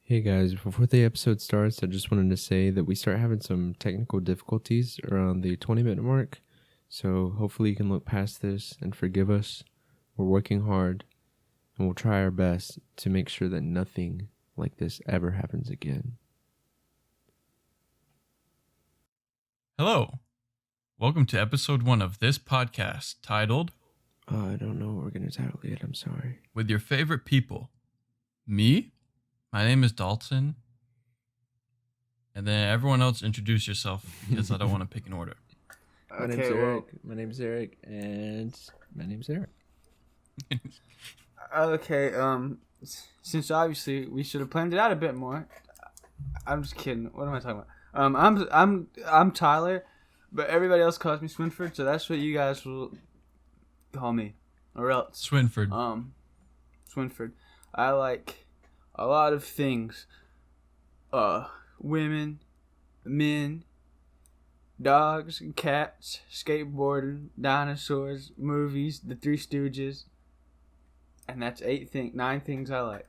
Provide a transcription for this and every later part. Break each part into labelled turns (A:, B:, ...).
A: Hey guys, before the episode starts, I just wanted to say that we start having some technical difficulties around the 20-minute mark. So hopefully you can look past this and forgive us. We're working hard and we'll try our best to make sure that nothing like this ever happens again.
B: Hello. Welcome to episode 1 of this podcast titled
A: I don't know what we're going to title it. I'm sorry.
B: With Your Favorite People. Me? My name is Dalton. And then everyone else introduce yourself because I don't want to pick an order.
A: My name's Eric. My name's Eric. And my name's Eric.
C: Okay, since obviously we should have planned it out a bit more. I'm just kidding. What am I talking about? I'm Tyler, but everybody else calls me Swinford, so that's what you guys will call me, or else
B: Swinford.
C: Swinford. I like a lot of things. Women, men, dogs, cats, skateboarding, dinosaurs, movies, The Three Stooges. And that's 9 things I like.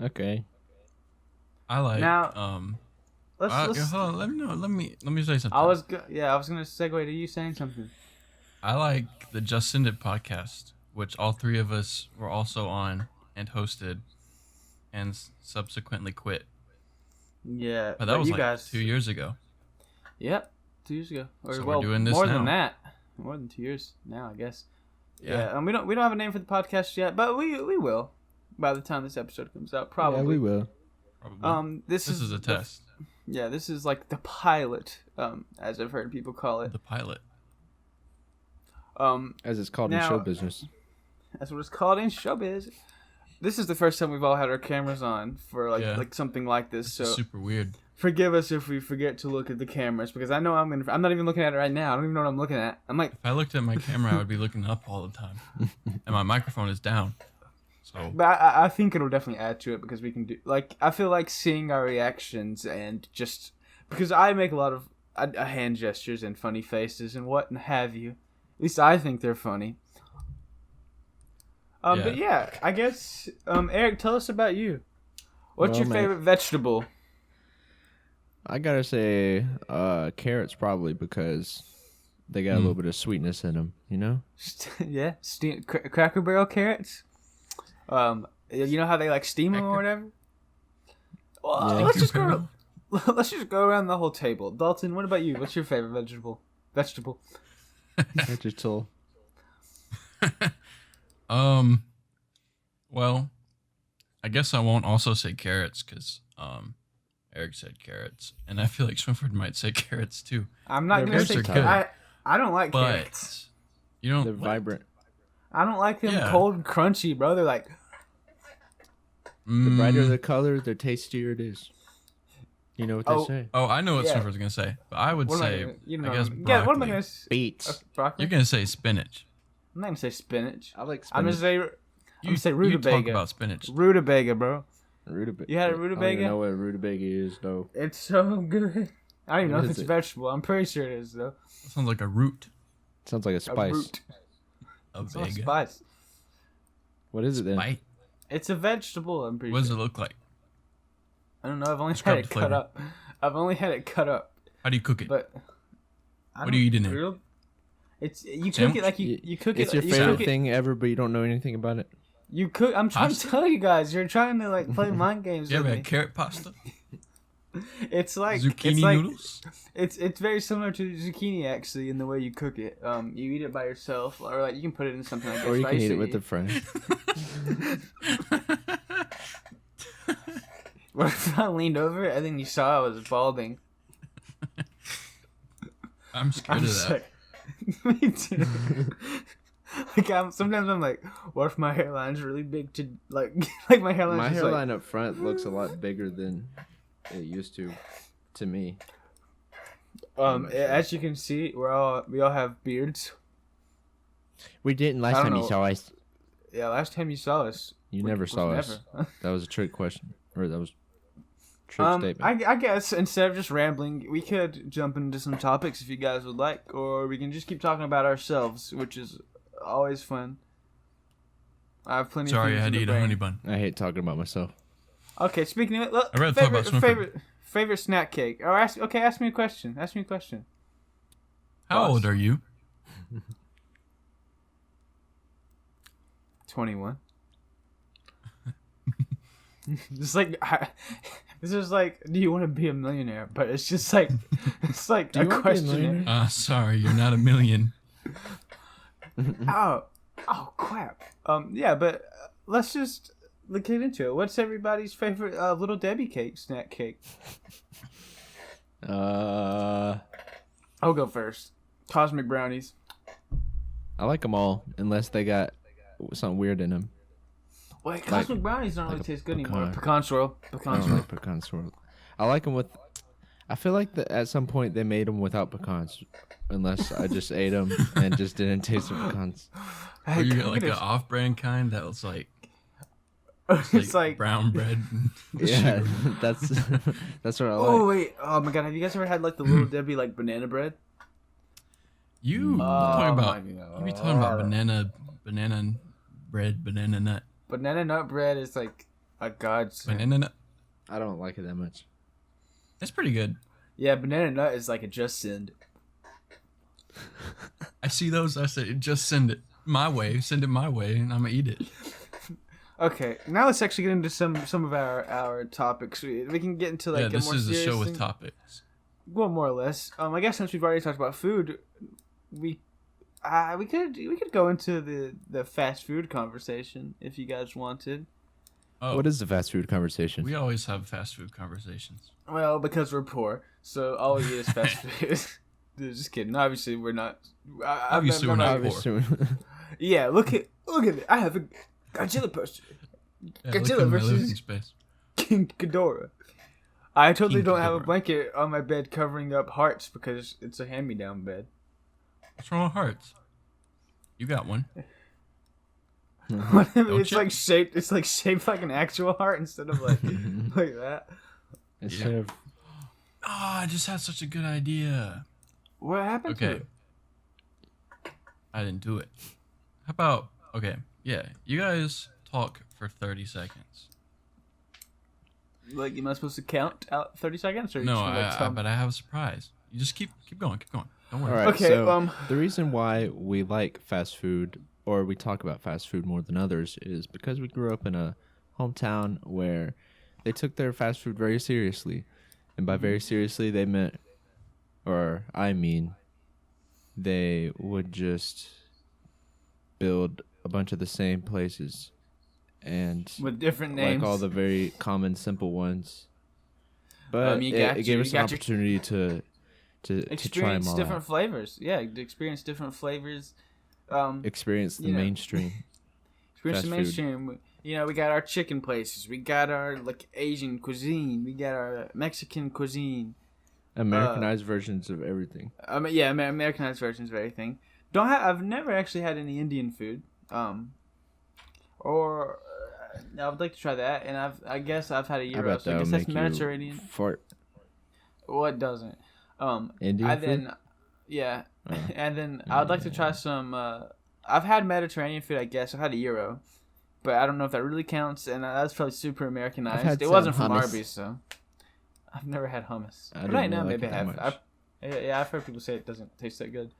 A: Okay.
B: I like
C: now. Let's
B: hold on, let me say something.
C: I was gonna segue to you saying something.
B: I like the Just Send It podcast, which all 3 of us were also on and hosted and subsequently quit.
C: Yeah,
B: but that was
C: you
B: like
C: guys,
B: 2 years ago.
C: Yep, 2 years ago. Or
B: so
C: well,
B: we're doing this
C: more
B: now.
C: than that. More than 2 years now, I guess.
B: Yeah.
C: And we don't have a name for the podcast yet, but we will by the time this episode comes out. Probably.
A: Yeah, we will.
B: Probably.
C: This is
B: a test.
C: Yeah, this is like the pilot, as I've heard people call it.
B: The pilot.
A: As it's called in show business.
C: That's what it's called in showbiz. This is the first time we've all had our cameras on for like something like this. So
B: super weird.
C: Forgive us if we forget to look at the cameras, because I know I'm not even looking at it right now. I don't even know what I'm looking at. I'm like,
B: if I looked at my camera, I would be looking up all the time, and my microphone is down. So,
C: but I think it'll definitely add to it, because we can do I feel like seeing our reactions, and just because I make a lot of hand gestures and funny faces and what have you. At least I think they're funny. But yeah, I guess Eric, tell us about you. What's your favorite vegetable?
A: I gotta say, carrots probably, because they got a little bit of sweetness in them, you know?
C: Yeah, Cracker Barrel carrots. You know how they like steam them or whatever. Well,
A: yeah.
C: let's just go around the whole table. Dalton, what about you? What's your favorite vegetable?
A: Vegetable.
B: Well, I guess I won't also say carrots, because Eric said carrots, and I feel like Swinford might say carrots too.
C: I'm not gonna say carrots. I don't like carrots.
B: You don't.
A: They're vibrant.
C: I don't like them cold and crunchy, bro. They're like.
A: The brighter the color, the tastier it is. You know what they say.
B: Oh, I know what Swinford's gonna say, but I would say, I guess broccoli.
C: Yeah, what am I gonna say?
A: Beets.
C: Broccoli?
B: You're gonna say spinach.
C: I'm not gonna say spinach.
A: I like spinach.
C: I'm gonna say rutabaga.
B: You talk about spinach.
C: Rutabaga, bro.
A: Rutabaga.
C: You had a rutabaga?
A: I don't even know what rutabaga is, though.
C: It's so good. I don't even know if it's a vegetable. I'm pretty sure it is, though.
B: That sounds like a root.
A: Sounds like a spice.
C: A root. It's not a spice.
A: What is it then?
B: Spite.
C: It's a vegetable, I'm pretty sure.
B: What does it look like?
C: I don't know. I've only had it cut up. How
B: do you cook it?
C: But
B: what are you eating it?
C: You cook it like you cook it.
A: It's your favorite thing ever, but you don't know anything about it.
C: You cook. I'm trying to tell you guys. You're trying to like play mind games.
B: You
C: with
B: ever
C: me.
B: had carrot pasta?
C: It's like
B: zucchini noodles.
C: It's very similar to zucchini, actually, in the way you cook it. You eat it by yourself, or like you can put it in something like.
A: Or you can eat it with a friend.
C: What if I leaned over and then you saw I was balding?
B: I'm scared of that.
C: Like, me too. Sometimes I'm like, what if my hairline's really big to like my hairline?
A: My hairline up front looks a lot bigger than it used to me.
C: As you can see, we all have beards.
A: We didn't last time you saw us.
C: Yeah, last time you saw us.
A: You never saw us. That was a trick question, or that was a trick statement.
C: I guess instead of just rambling, we could jump into some topics if you guys would like, or we can just keep talking about ourselves, which is always fun. I have plenty.
B: Sorry,
C: of
B: I had to eat a honey bun.
A: I hate talking about myself.
C: Okay, speaking of it, look,
B: I'd rather talk about
C: favorite snack cake. Or ask me a question. Ask me a question.
B: How old are you?
C: 21. Just like this is like, do you want to be a millionaire? But it's just like it's like
A: Do
C: a
A: you want to be a
C: question.
A: millionaire?
B: Sorry, you're not a million.
C: Oh crap. Yeah, but let's just get into it. What's everybody's favorite Little Debbie snack cake?
A: I
C: I'll go first. Cosmic brownies.
A: like them all, unless they got something weird in them.
C: Wait, cosmic brownies don't really taste good anymore.
A: pecan.
C: Pecan swirl.
A: I
C: Pecan
A: don't
C: swirl.
A: like pecan swirl. I like them with. I feel like at some point they made them without pecans, unless I just ate them and just didn't taste the pecans.
B: Or you get like an off-brand kind that was like
C: It's like
B: brown bread.
A: Yeah, that's what I like.
C: oh wait, oh my god, have you guys ever had like the Little Debbie like banana bread?
B: You
C: Oh
B: talking about? You be talking about banana bread, banana nut,
C: Banana nut bread is like a godsend.
B: banana nut.
A: I don't like it that much.
B: That's pretty good.
C: Yeah, banana nut is like a just send.
B: I see those. I say just send it my way. Send it my way, and I'm gonna eat it.
C: Okay, now let's actually get into some of our topics. We can get into like
B: Yeah,
C: a
B: this
C: more
B: is a
C: serious
B: show with
C: thing.
B: topics.
C: Well, more or less. I guess since we've already talked about food, we could go into the fast food conversation if you guys wanted.
B: Oh,
A: What is the fast food conversation?
B: we always have fast food conversations.
C: Well, because we're poor, so all we eat is fast food. Just kidding. Obviously, we're not.
B: Obviously, we're not
A: Obviously.
C: Yeah, look at it. I have a Godzilla poster.
B: Yeah,
C: Godzilla
B: look in my
C: versus-
B: living space.
C: King Ghidorah. I totally
B: King
C: don't have a
B: Ghidorah.
C: blanket on my bed covering up hearts because it's a hand-me-down bed.
B: What's wrong with hearts? You got one.
C: It's
B: you?
C: like shaped. It's like shaped like an actual heart instead of like like that.
A: Instead of
B: Oh, I just had such a good idea.
C: What happened to
B: Okay.
C: it?
B: I didn't do it. How about, okay, yeah, you guys talk for 30 seconds.
C: Like, am I supposed to count out 30 seconds? Or you
B: No,
C: just gonna, like, tell me?
B: but I have a surprise. You just keep going. Don't worry.
A: all right.
C: Okay,
A: So the reason why we like fast food, or we talk about fast food more than others, is because we grew up in a hometown where they took their fast food very seriously, and by very seriously they meant, or I mean, they would just build a bunch of the same places, and
C: with different names.
A: like all the very common simple ones. But
C: you
A: it,
C: got
A: it
C: your-
A: gave us
C: you
A: an
C: got your-
A: opportunity to try them
C: experience
A: all
C: different
A: out.
C: flavors. Yeah, to experience different flavors.
A: Experience the
C: you know.
A: mainstream.
C: Experience the
A: fast food.
C: mainstream. You know, we got our chicken places. We got our like Asian cuisine. We got our Mexican cuisine.
A: Americanized versions of everything.
C: Yeah, Americanized versions of everything. I've never actually had any Indian food. I would like to try that, and I guess I've had a
A: I
C: gyro.
A: bet
C: So I
A: that
C: guess
A: would
C: that's
A: make
C: Mediterranean.
A: you fart.
C: What doesn't?
A: Indian
C: I
A: food?
C: then, yeah,
A: Oh.
C: and then I would like to try some. I've had Mediterranean food, I guess. I've had a gyro, but I don't know if that really counts. And that's probably super Americanized.
A: had
C: It wasn't
A: some
C: from
A: hummus.
C: Arby's, so I've never had hummus.
A: I
C: But
A: didn't
C: right now,
A: really like
C: maybe
A: it
C: I
A: that
C: have.
A: much.
C: Yeah, I've heard people say it doesn't taste that good.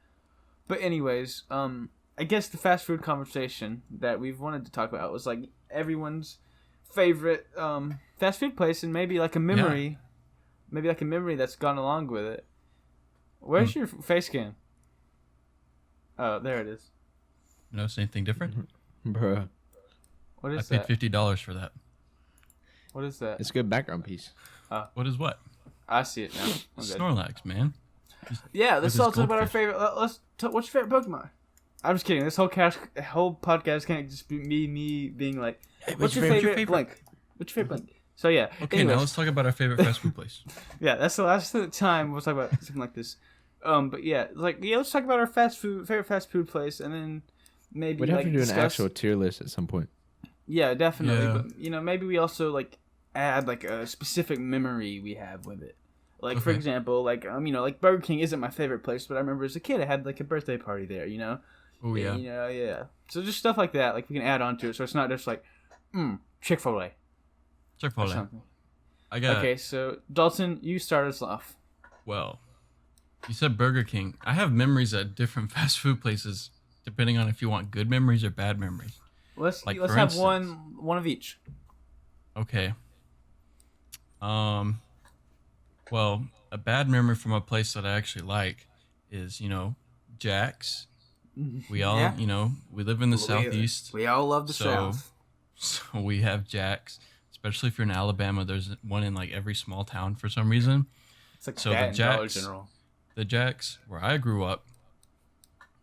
C: But anyways, I guess the fast food conversation that we've wanted to talk about was like everyone's favorite fast food place, and maybe like a memory, that's gone along with it. Where's your face cam? Oh, there it is.
B: Notice anything different?
A: Bruh.
C: What
B: I
C: is
B: paid
C: that?
B: $50 for that.
C: What is that?
A: It's a good background piece.
B: What is what?
C: I see it now. I'm good.
B: Snorlax, man.
C: Yeah, let's
B: With
C: all
B: his
C: talk about our
B: goldfish.
C: favorite. What's your favorite Pokemon? I'm just kidding. This whole podcast can't just be me being like, what's your favorite blank? What's your favorite blank? So yeah.
B: Okay,
C: anyways,
B: now let's talk about our favorite fast food place.
C: yeah, that's the last time we'll talk about something like this. But yeah, let's talk about our favorite fast food place, and then maybe
A: We'd have
C: like
A: to do
C: discuss.
A: an actual tier list at some point.
C: Yeah, definitely.
B: Yeah.
C: But maybe we also like add like a specific memory we have with it. Like for
B: Okay.
C: example, like like Burger King isn't my favorite place, but I remember as a kid I had like a birthday party there.
B: Oh, yeah.
C: Yeah. So just stuff like that, like we can add on to it, so it's not just like, Chick-fil-A. or
B: Chick-fil-A.
C: something.
B: I got.
C: Okay, so Dalton, you start us off.
B: Well, you said Burger King. I have memories at different fast food places, depending on if you want good memories or bad memories.
C: Let's
B: Like,
C: let's
B: for
C: have
B: instance-
C: one of each.
B: Okay. Well, a bad memory from a place that I actually like is, Jack's. We all,
C: Yeah.
B: we live in the Southeast.
C: We all love the
B: So-
C: South.
B: So we have Jack's, especially if you're in Alabama. There's one in like every small town for some reason.
C: It's like
B: So
C: that
B: the
C: in Dollar
B: Jack's-
C: General.
B: The Jack's, where I grew up,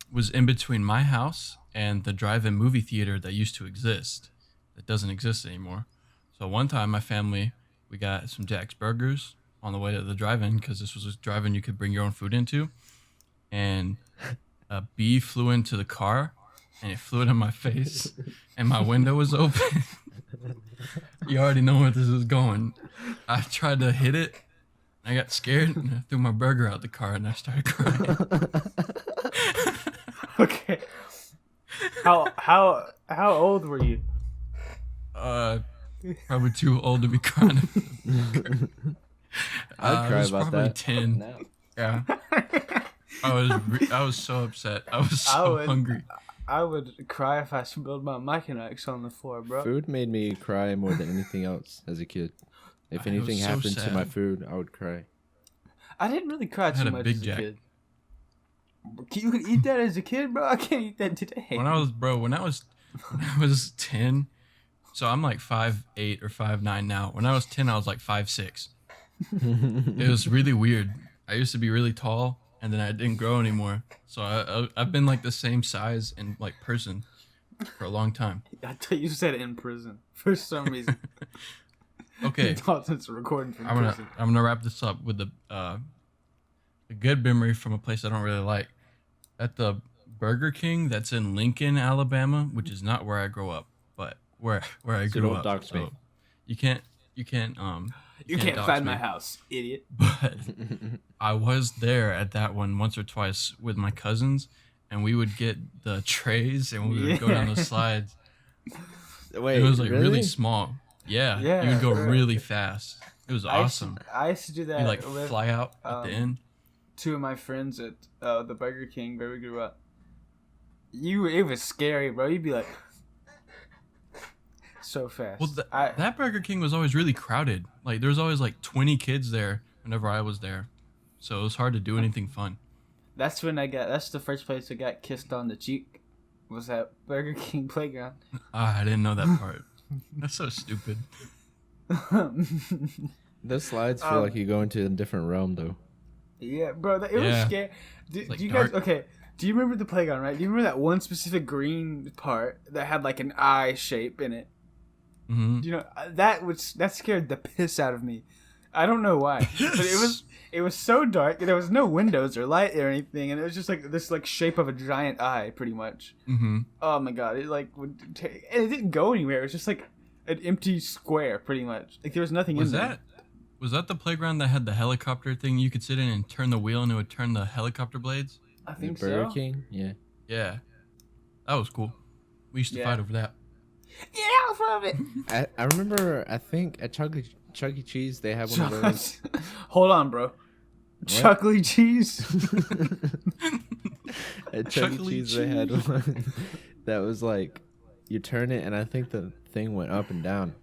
B: was in between my house and the drive-in movie theater that used to exist. That doesn't exist anymore. So one time, my family, we got some Jack's burgers on the way to the drive-in because this was a drive-in you could bring your own food into. And a bee flew into the car, and it flew in my face, and my window was open. You already know where this is going. I tried to hit it. I got scared and I threw my burger out the car and I started crying.
C: Okay. How old were you?
B: Probably too old to be crying.
A: I'd cry
B: I was
A: about
B: probably
A: that.
B: 10.
A: No.
B: Yeah. I was so upset. I was so hungry.
C: I would cry if I spilled my Mechanics on the floor, bro.
A: Food made me cry more than anything else as a kid. If
B: It was
A: anything
B: so
A: happened to my
B: sad.
A: food, I would cry.
C: I didn't really cry
B: had
C: too
B: a
C: much
B: Big
C: as a
B: Jack.
C: kid. You could eat that as a kid, bro. I can't eat that today.
B: When I was 10, so I'm like 5'8" or 5'9" now. When I was 10, I was like 5'6". It was really weird. I used to be really tall, and then I didn't grow anymore. So I've been like the same size and like person for a long time.
C: I thought you said in prison for some reason.
B: Okay,
C: Dalton's recording from
B: I'm
C: prison.
B: gonna wrap this up with a good memory from a place I don't really like. At the Burger King that's in Lincoln, Alabama, which is not where I grew up, but where I
A: So
B: grew
A: don't
B: up.
A: dox me.
B: So you can't
C: You can't
B: dox
C: find
B: me.
C: my house, idiot.
B: But I was there at that one once or twice with my cousins, and we would get the trays and we would go down the slides.
A: Wait,
B: It was like really small. Yeah,
C: Yeah,
B: you would go
C: right.
B: really fast. It was awesome.
C: I used to do that
B: You like
C: with
B: fly out at the end.
C: two of my friends at the Burger King where we grew up. It was scary, bro. You'd be like so fast.
B: Well, that Burger King was always really crowded. Like there was always like 20 kids there whenever I was there, so it was hard to do anything fun.
C: That's the first place I got kissed on the cheek. Was at Burger King playground.
B: I didn't know that part. That's so stupid.
A: Those slides feel like you go into a different realm, though.
C: Yeah, bro. It was
B: Yeah.
C: scary. Do
B: like
C: you guys
B: dark.
C: okay? Do you remember the playground? Right? Do you remember that one specific green part that had like an eye shape in it?
B: Hmm.
C: You know that scared the piss out of me. I don't know why, but it was so dark. There was no windows or light or anything, and it was just like this like shape of a giant eye, pretty much.
B: Hmm.
C: Oh my god! It like would take, and it didn't go anywhere. It was just like an empty square, pretty much. Like there was nothing in there.
B: Was that the playground that had the helicopter thing you could sit in and turn the wheel and it would turn the helicopter blades?
C: I
A: The
C: think
A: Burger
C: so.
A: King? Yeah.
B: Yeah. That was cool. We used to
C: Yeah.
B: fight over that.
C: Yeah, I love it.
A: I remember, I think at Chuck E. Cheese, they have one of those.
C: Hold on, bro. Chuckly cheese.
A: At Chuck E.
B: Chuck E.
A: Cheese, they had one that was like, you turn it, and I think the thing went up and down.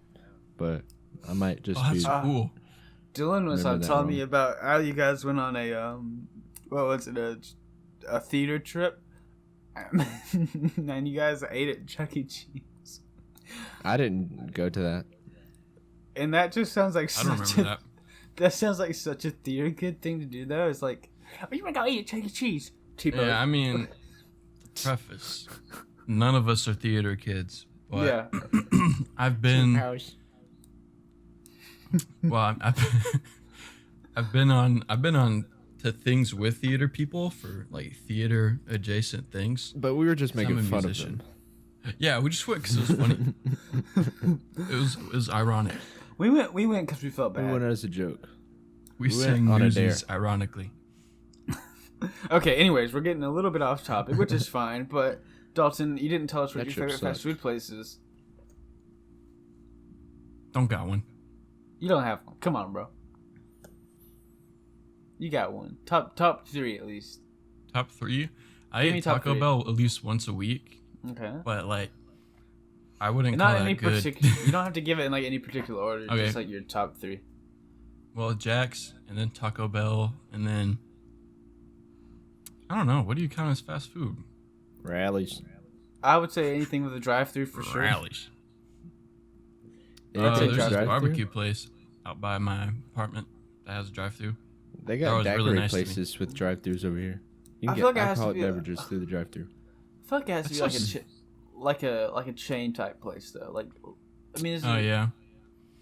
A: But I might just
B: Oh,
A: be.
B: that's cool.
C: Dylan was
A: Remember that
C: telling me
A: wrong.
C: about how you guys went on a what was it, a theater trip, and you guys ate at Chuck E. Cheese,
A: I didn't go to that.
C: and that just sounds like
B: I don't
C: such
B: remember that.
C: that sounds like such a theater kid thing to do. Though it's like, oh, you wanna go eat at Chuck E. Cheese? T-Bone.
B: Yeah, I mean, preface. None of us are theater kids, but
C: Yeah.
B: I've been. Well, I've been on to things with theater people for like theater adjacent things.
A: But we were just making
B: I'm a
A: fun of
B: musician.
A: them.
B: Yeah, we just went because it was funny. it was ironic.
C: We went because we felt
A: We
C: bad.
A: went as a joke.
B: We
A: We went
B: sang
A: on a
B: Newsies ironically.
C: Okay, anyways, we're getting a little bit off topic, which is fine. But Dalton, you didn't tell us what
A: That
C: your
A: trip
C: favorite fast
A: sucked.
C: food place is.
B: Don't got one.
C: You don't have one. Come on, bro. You got one. Top 3 at least.
B: Top 3. I
C: Give me
B: eat
C: top
B: Taco
C: 3.
B: Bell at least once a week,
C: Okay.
B: but like I wouldn't
C: Not
B: call
C: any
B: that good.
C: particular. You don't have to give it in like any particular order.
B: Okay.
C: Just like your top 3.
B: Well, Jack's, and then Taco Bell, and then I don't know. What do you count as fast food?
A: Rallies.
C: I would say anything with a drive-through for sure.
B: Rallies.
A: Yeah,
C: I'd say
B: There's this
C: drive-thru.
B: barbecue place out by my apartment that has a drive-through.
A: They
B: That
A: got
B: was
A: daiquiri
B: really nice to me.
A: places with drive-thrus over here. You
C: I
A: can
C: feel
A: get
C: like it has to
A: alcoholic
C: be a-
A: beverages through the drive-thru.
C: I feel like it has to be
B: That's
C: like a chain type place though. Like, I mean,
B: Oh yeah.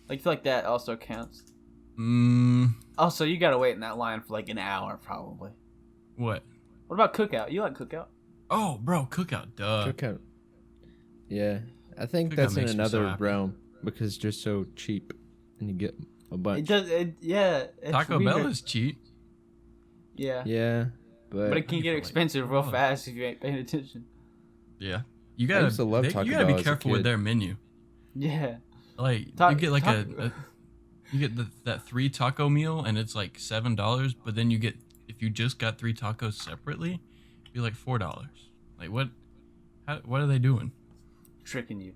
C: like I feel like that also counts.
B: Mm,
C: Also, you gotta wait in that line for like an hour probably.
B: what?
C: What about Cookout? You like Cookout?
B: Oh, bro, Cookout. Duh.
A: Cookout. Yeah, I think
B: Cookout
A: that's in
B: makes me so
A: another
B: happy.
A: realm because they're so cheap and you get a
C: It
A: bunch.
C: does. Yeah. It's
B: Taco
C: weird.
B: Bell is cheap.
C: Yeah.
A: Yeah,
C: But it can
B: You
C: get
B: feel like-
C: expensive real
B: Oh.
C: fast if you ain't paying attention.
B: Yeah. You gotta.
A: used to love Taco
B: you gotta
A: Bell
B: be
A: as a
B: careful with
A: kid.
B: their menu.
C: Yeah.
B: Like
C: Ta-
B: you get like
C: ta-
B: you get that 3 taco meal and it's like $7, but then you get if you just got 3 tacos separately, it'd be like $4. Like what? What are they doing?
C: Tricking you.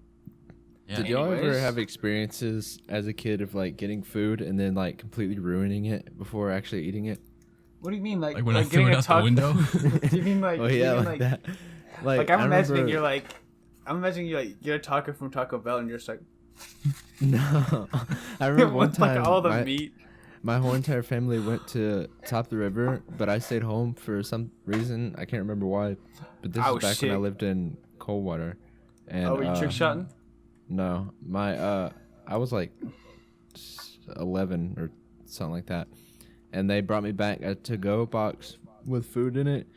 B: Yeah.
A: Did y'all ever
C: Anyways.
A: have experiences as a kid of like getting food and then like completely ruining it before actually eating it?
C: What do you mean, like
B: Like when I
C: getting
B: threw it
C: a
B: out the
C: taco-
B: window?
C: Do you mean like?
A: Oh yeah,
C: you mean,
A: like that.
C: Like I'm
A: I
C: imagining
A: remember-
C: you're like, I'm imagining you like get a taco from Taco Bell and you're just like,
A: No, I remember one
C: with, like
A: time
C: all the meat.
A: my whole entire family went to top the river, but I stayed home for some reason. I can't remember why. But this
C: Oh,
A: is back when I
C: shit.
A: lived in Coldwater. And
C: Oh, were you trick shotting?
A: No, my I was like 11 or something like that, and they brought me back a to-go box with food in it,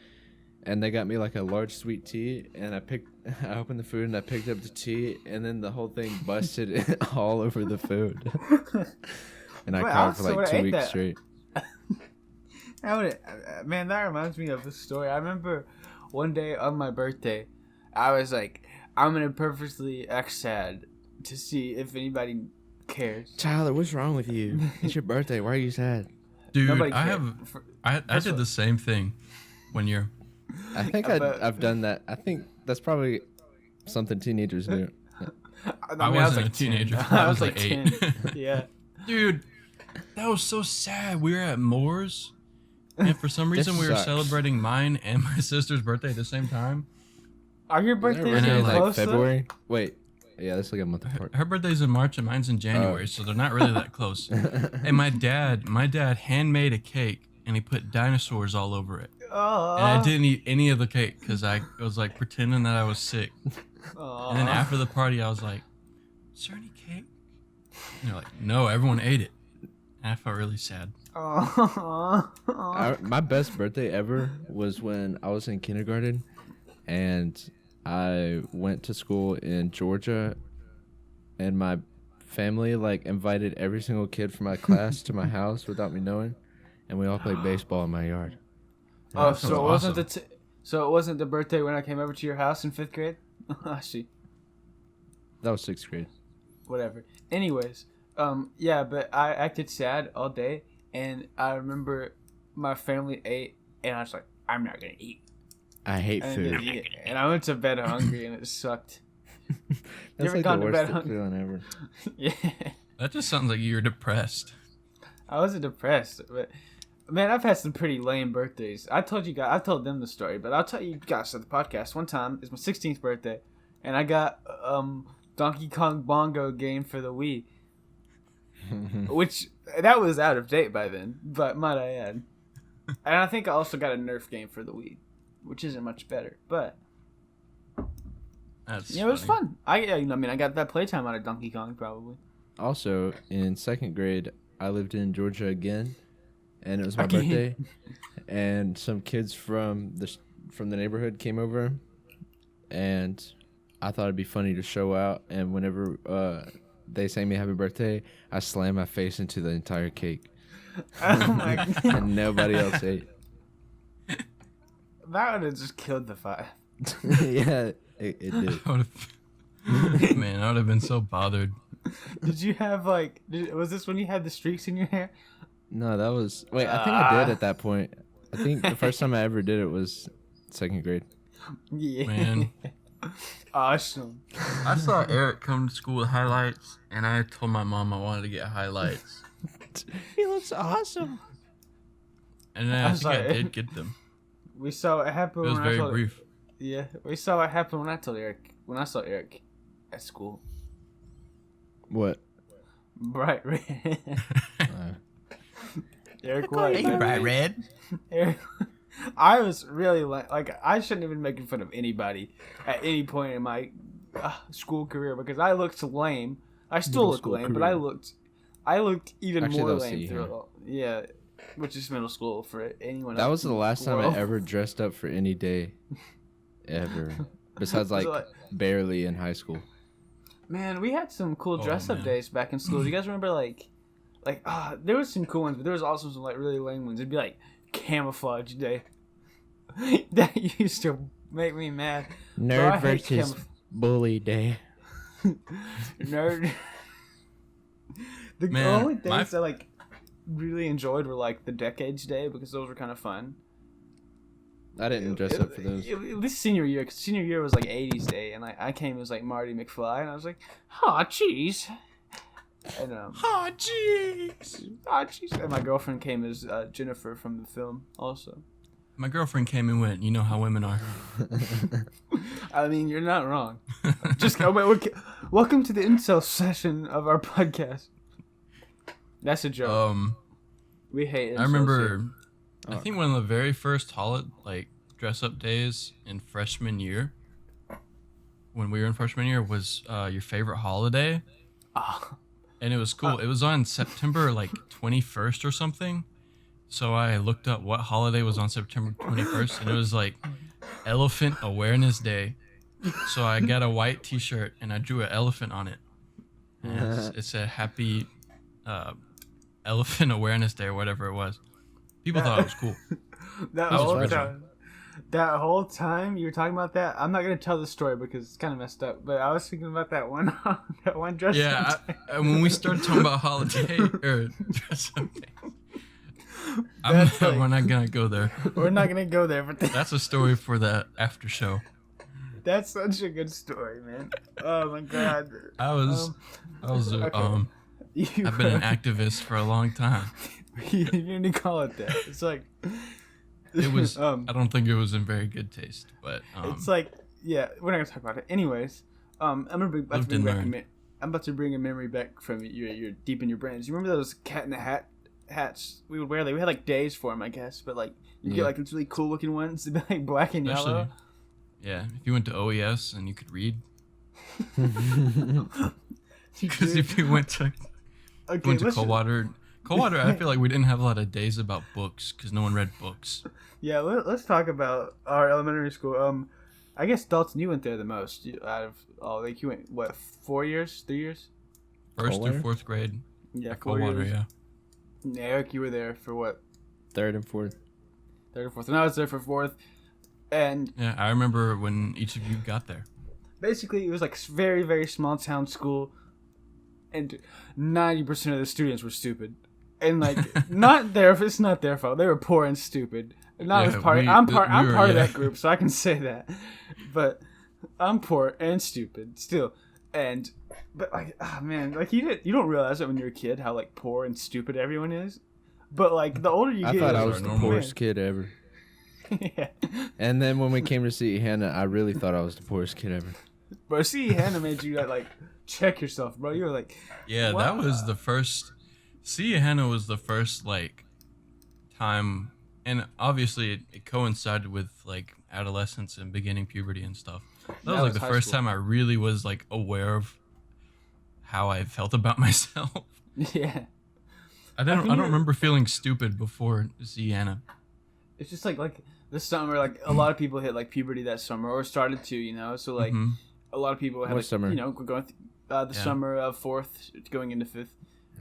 A: and they got me like a large sweet tea, and I opened the food and I picked up the tea, and then the whole thing busted all over the food, and I
C: Wait, I
A: cried for
C: also
A: like
C: would've
A: 2
C: ate
A: weeks
C: that.
A: straight.
C: Man, that reminds me of a story. I remember one day on my birthday, I was like, I'm gonna purposely act sad to see if anybody cares.
A: Tyler, what's wrong with you? It's your birthday. Why are you sad?
B: Dude,
C: Nobody
B: I
C: cared.
B: have. I
C: First
B: did
C: of
B: the same thing one year.
A: I think
C: But-
A: I've done that. I think that's probably something teenagers do.
B: I wasn't a teenager.
C: 10.
B: I was like 8.
C: 10. Yeah.
B: Dude, that was so sad. We were at Moore's, and for some
A: This
B: reason we were
A: sucks.
B: celebrating mine and my sister's birthday at the same time.
C: Are your
A: Isn't
C: birthdays
A: it
B: really,
A: like
C: close? though?
A: February? Wait, yeah, that's like a month apart.
B: Her birthday's in March and mine's in January, so they're not really that close. And my dad handmade a cake and he put dinosaurs all over it. And I didn't eat any of the cake because I was like pretending that I was sick. And then after the party, I was like, "Is there any cake?" And they're like, "No, everyone ate it." And I felt really sad.
A: My best birthday ever was when I was in kindergarten, and I went to school in Georgia, and my family like invited every single kid from my class to my house without me knowing, and we all played baseball in my yard.
C: Oh,
B: That
C: so
B: sounds
C: it wasn't
B: awesome.
C: so it wasn't the birthday when I came over to your house in 5th grade? I see.
A: That was 6th grade.
C: Whatever. Anyways, yeah, but I acted sad all day, and I remember my family ate, and I was like, I'm not gonna eat.
A: I hate
C: And,
A: food.
C: and I went to bed hungry, and it sucked.
A: That's
C: ever
A: like
C: gone
A: the
C: to
A: worst
C: bed hungry?
A: feeling ever.
C: Yeah,
B: That just sounds like you're depressed.
C: I wasn't depressed, but man, I've had some pretty lame birthdays. I told you guys, I told them the story, but I'll tell you guys at the podcast. One time, it's my 16th birthday, and I got Donkey Kong Bongo game for the Wii, which that was out of date by then, but might I add. And I think I also got a Nerf game for the Wii, which isn't much better, but
B: That's
C: yeah, it was
B: funny.
C: fun. I mean, I got that playtime out of Donkey Kong probably.
A: Also, in 2nd grade, I lived in Georgia again, and it was my
C: Again?
A: birthday, and some kids from the neighborhood came over, and I thought it'd be funny to show out. And whenever they sang me happy birthday, I slammed my face into the entire cake,
C: Oh my god,
A: and nobody else ate.
C: that would have just killed the vibe.
A: Yeah, it did.
B: Man, I would have been so bothered.
C: Did you have like? Was this when you had the streaks in your hair?
A: No, that was. Wait, I think I did at that point. I think the first time I ever did it was second grade.
C: Yeah.
B: Man.
C: Awesome.
B: I saw Eric come to school with highlights, and I told my mom I wanted to get highlights.
A: He looks awesome.
B: And then I think I did get them.
C: We saw it happen.
B: It was very brief.
C: Yeah, we saw it happen when I told Eric. When I saw Eric at school.
A: What?
C: Bright red. Eric, what?
B: Hey, bright red.
C: Eric, I was really like I shouldn't have been making fun of anybody at any point in my school career because I looked lame. I still look lame, but I looked even
A: Actually,
C: more
A: they'll
C: lame
A: see
C: through
A: here.
C: Yeah, which is middle school for anyone.
A: That
C: else
A: was the
C: in
A: last time
C: world.
A: I ever dressed up for any day, ever. Besides, like, barely in high school.
C: Man, we had some cool dress up
B: man.
C: days back in school. Do you guys remember there was some cool ones, but there was also some like really lame ones. It'd be like camouflage day. That used to make me mad. Bro, I
A: Nerd
C: hate
A: versus bully day.
C: Nerd. The
B: Man,
C: only things I like really enjoyed were like the Decades Day because those were kind of fun.
A: I didn't dress up for those.
C: At least senior year, because senior year was like 80s Day, and like I came as like Marty McFly, and I was like, "Oh, jeez." And
B: Oh, jeez.
C: "Oh, jeez," and my girlfriend came as Jennifer from the film, also.
B: My girlfriend came and went. You know how women are.
C: I mean, you're not wrong. Just welcome to the incel session of our podcast. That's a joke. We hate incels.
B: I remember.
C: here.
B: I think one of the very first dress up days in freshman year, when we were in freshman year, was your favorite holiday. And it was cool. It was on September 21st or something. So I looked up what holiday was on September 21st, and it was like Elephant Awareness Day. So I got a white T-shirt and I drew an elephant on it. And it said Happy Elephant Awareness Day or whatever it was. People thought it was cool.
C: That
B: was
C: whole
B: original.
C: time. That whole time you were talking about that, I'm not gonna tell the story because it's kind of messed up. But I was thinking about that one, that one dress.
B: Yeah, when we started talking about holiday or dress up day, we're not gonna go there.
C: We're not gonna go there, but
B: That's a story for the after show.
C: that's such a good story, man. Oh my god.
B: I was
C: okay.
B: I've been an activist for a long time.
C: You didn't call it that. It's like
B: It was. I don't think it was in very good taste, but
C: it's like, yeah, we're not gonna talk about it. Anyways, I'm about to bring a memory back from you're deep in your brains. You remember those Cat in the Hat hats we would wear? We had like days for them, I guess, but like you get like these really cool looking ones, they'd be like black and yellow.
B: Yeah, if you went to OES and you could read,
C: Dude,
B: because if you went to Coldwater, I feel like we didn't have a lot of days about books because no one read books.
C: Yeah, let's talk about our elementary school. I guess Dalton, you went there the most out of all. Like you went 4 years, 3 years?
B: First through fourth grade.
C: Yeah,
B: At
C: 4
B: Coldwater,
C: years.
B: yeah.
C: Eric, you were there for what?
A: Third and fourth.
C: Third or fourth, and I was there for fourth. And
B: Yeah, I remember when each of you got there.
C: basically, it was like very, very small town school, and 90% of the students were stupid. And like, it's not their fault. They were poor and stupid. And I was I'm part of that group, so I can say that. But I'm poor and stupid still. But like, man, like you don't realize it when you're a kid how like poor and stupid everyone is. But like the older you get,
A: I thought I was
B: the
A: the
B: normal.
A: poorest kid ever.
C: Yeah.
A: And then when we came to see Hannah, I really thought I was the poorest kid ever.
C: Bro, see, Hannah made you like check yourself, bro. You were like,
B: Yeah,
C: what?
B: that was the first. See, Hannah was the first time, and obviously it coincided with like adolescence and beginning puberty and stuff. That was like the
C: high
B: first
C: school.
B: time I really was like aware of how I felt about myself.
C: Yeah.
B: I don't remember feeling stupid before see Hannah.
C: It's just like this summer, like a lot of people hit like puberty that summer or started to, you know. So like
B: Mhm.
C: a lot of people had
A: What
C: like,
A: summer?
C: you know, going the summer of fourth going into fifth.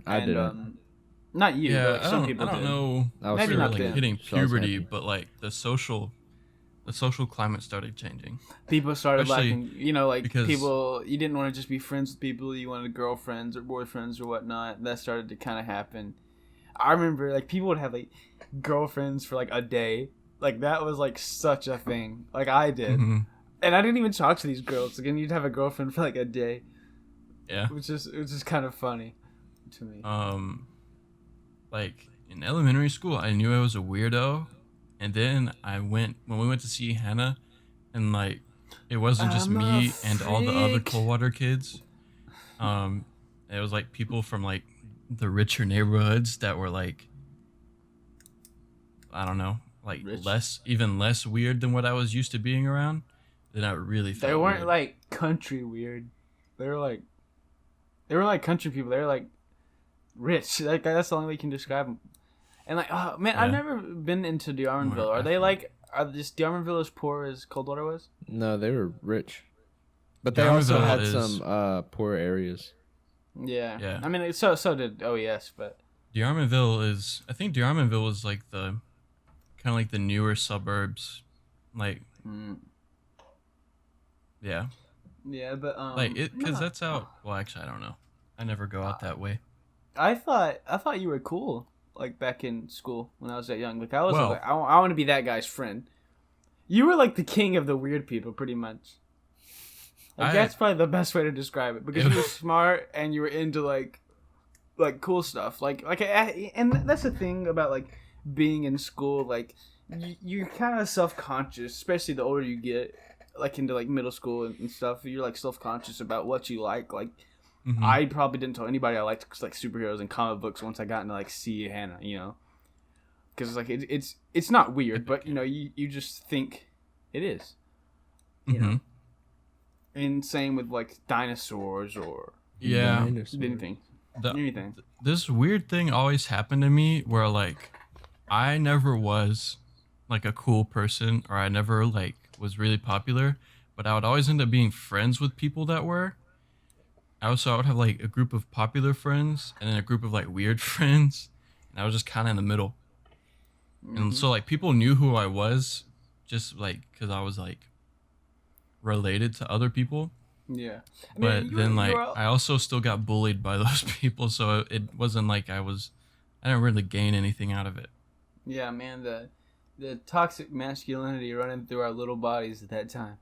A: I
C: And,
A: didn't.
C: Not you,
B: Yeah,
C: but like, some people
B: I don't
C: did.
B: know.
A: I was
C: maybe
B: If
C: not
B: you're,
C: them.
B: hitting
A: So I was
B: puberty,
A: happy.
B: but like the social, the social climate started changing.
C: People started
B: Especially
C: liking, like
B: because-
C: people. You didn't want to just be friends with people. You wanted girlfriends or boyfriends or whatnot. That started to kind of happen. I remember like people would have like girlfriends for like a day. Like that was like such a thing. Like I did,
B: Mhm.
C: and I didn't even talk to these girls. Again, you'd have a girlfriend for like a day.
B: Yeah.
C: Which is kind of funny to me.
B: Like in elementary school, I knew I was a weirdo, and then when we went to see Hannah, and like it wasn't just
C: I'm a
B: me and all the other
C: freak.
B: Coldwater kids. It was like people from like the richer neighborhoods that were like, I don't know, like
C: Rich?
B: even less weird than what I was used to being around. Then I really felt
C: They weren't
B: weird.
C: like country weird. They were like country people. They were like rich. Like that's the only way you can describe them. And like, oh man, I've
B: Yeah.
C: never been into D'Armonville.
B: More
C: Are they
B: ethnic.
C: are this D'Armonville as poor as Coldwater was?
A: No, they were rich, but they also
B: Yarmouthville
A: had
B: is-
A: some poor areas.
C: Yeah.
B: Yeah.
C: I mean, so did OES, but
B: I think D'Armonville was like the kind of like the newer suburbs, like yeah,
C: yeah, but
B: like it because
C: no.
B: that's out. Well, actually, I don't know. I never go out that way.
C: I thought you were cool. Like back in school when I was that young. Like I was
B: Well-
C: like, I want to be that guy's friend. You were like the king of the weird people, pretty much. Like that's probably the best way to describe it because you were smart and you were into like cool stuff. And that's the thing about like being in school. Like you're kind of self-conscious, especially the older you get. Like into like middle school and stuff. You're like self-conscious about what you like. Like
B: Mhm.
C: I probably didn't tell anybody I liked like superheroes and comic books once I got into like see Hannah, because like it's not weird, but you just think it is, you know.
B: Mhm.
C: And same with like dinosaurs or
B: Yeah.
A: Dinosaurs.
C: anything.
B: The-
C: Anything.
B: This weird thing always happened to me where like I never was like a cool person or I never like was really popular, but I would always end up being friends with people that were. I would have like a group of popular friends and then a group of like weird friends, and I was just kind of in the middle. And so like people knew who I was just like because I was like related to other people.
C: Yeah. I mean,
B: But
C: you
B: then
C: were-
B: like
C: you were-
B: I also still got bullied by those people, so it wasn't like I didn't really gain anything out of it.
C: yeah, man, the toxic masculinity running through our little bodies at that time.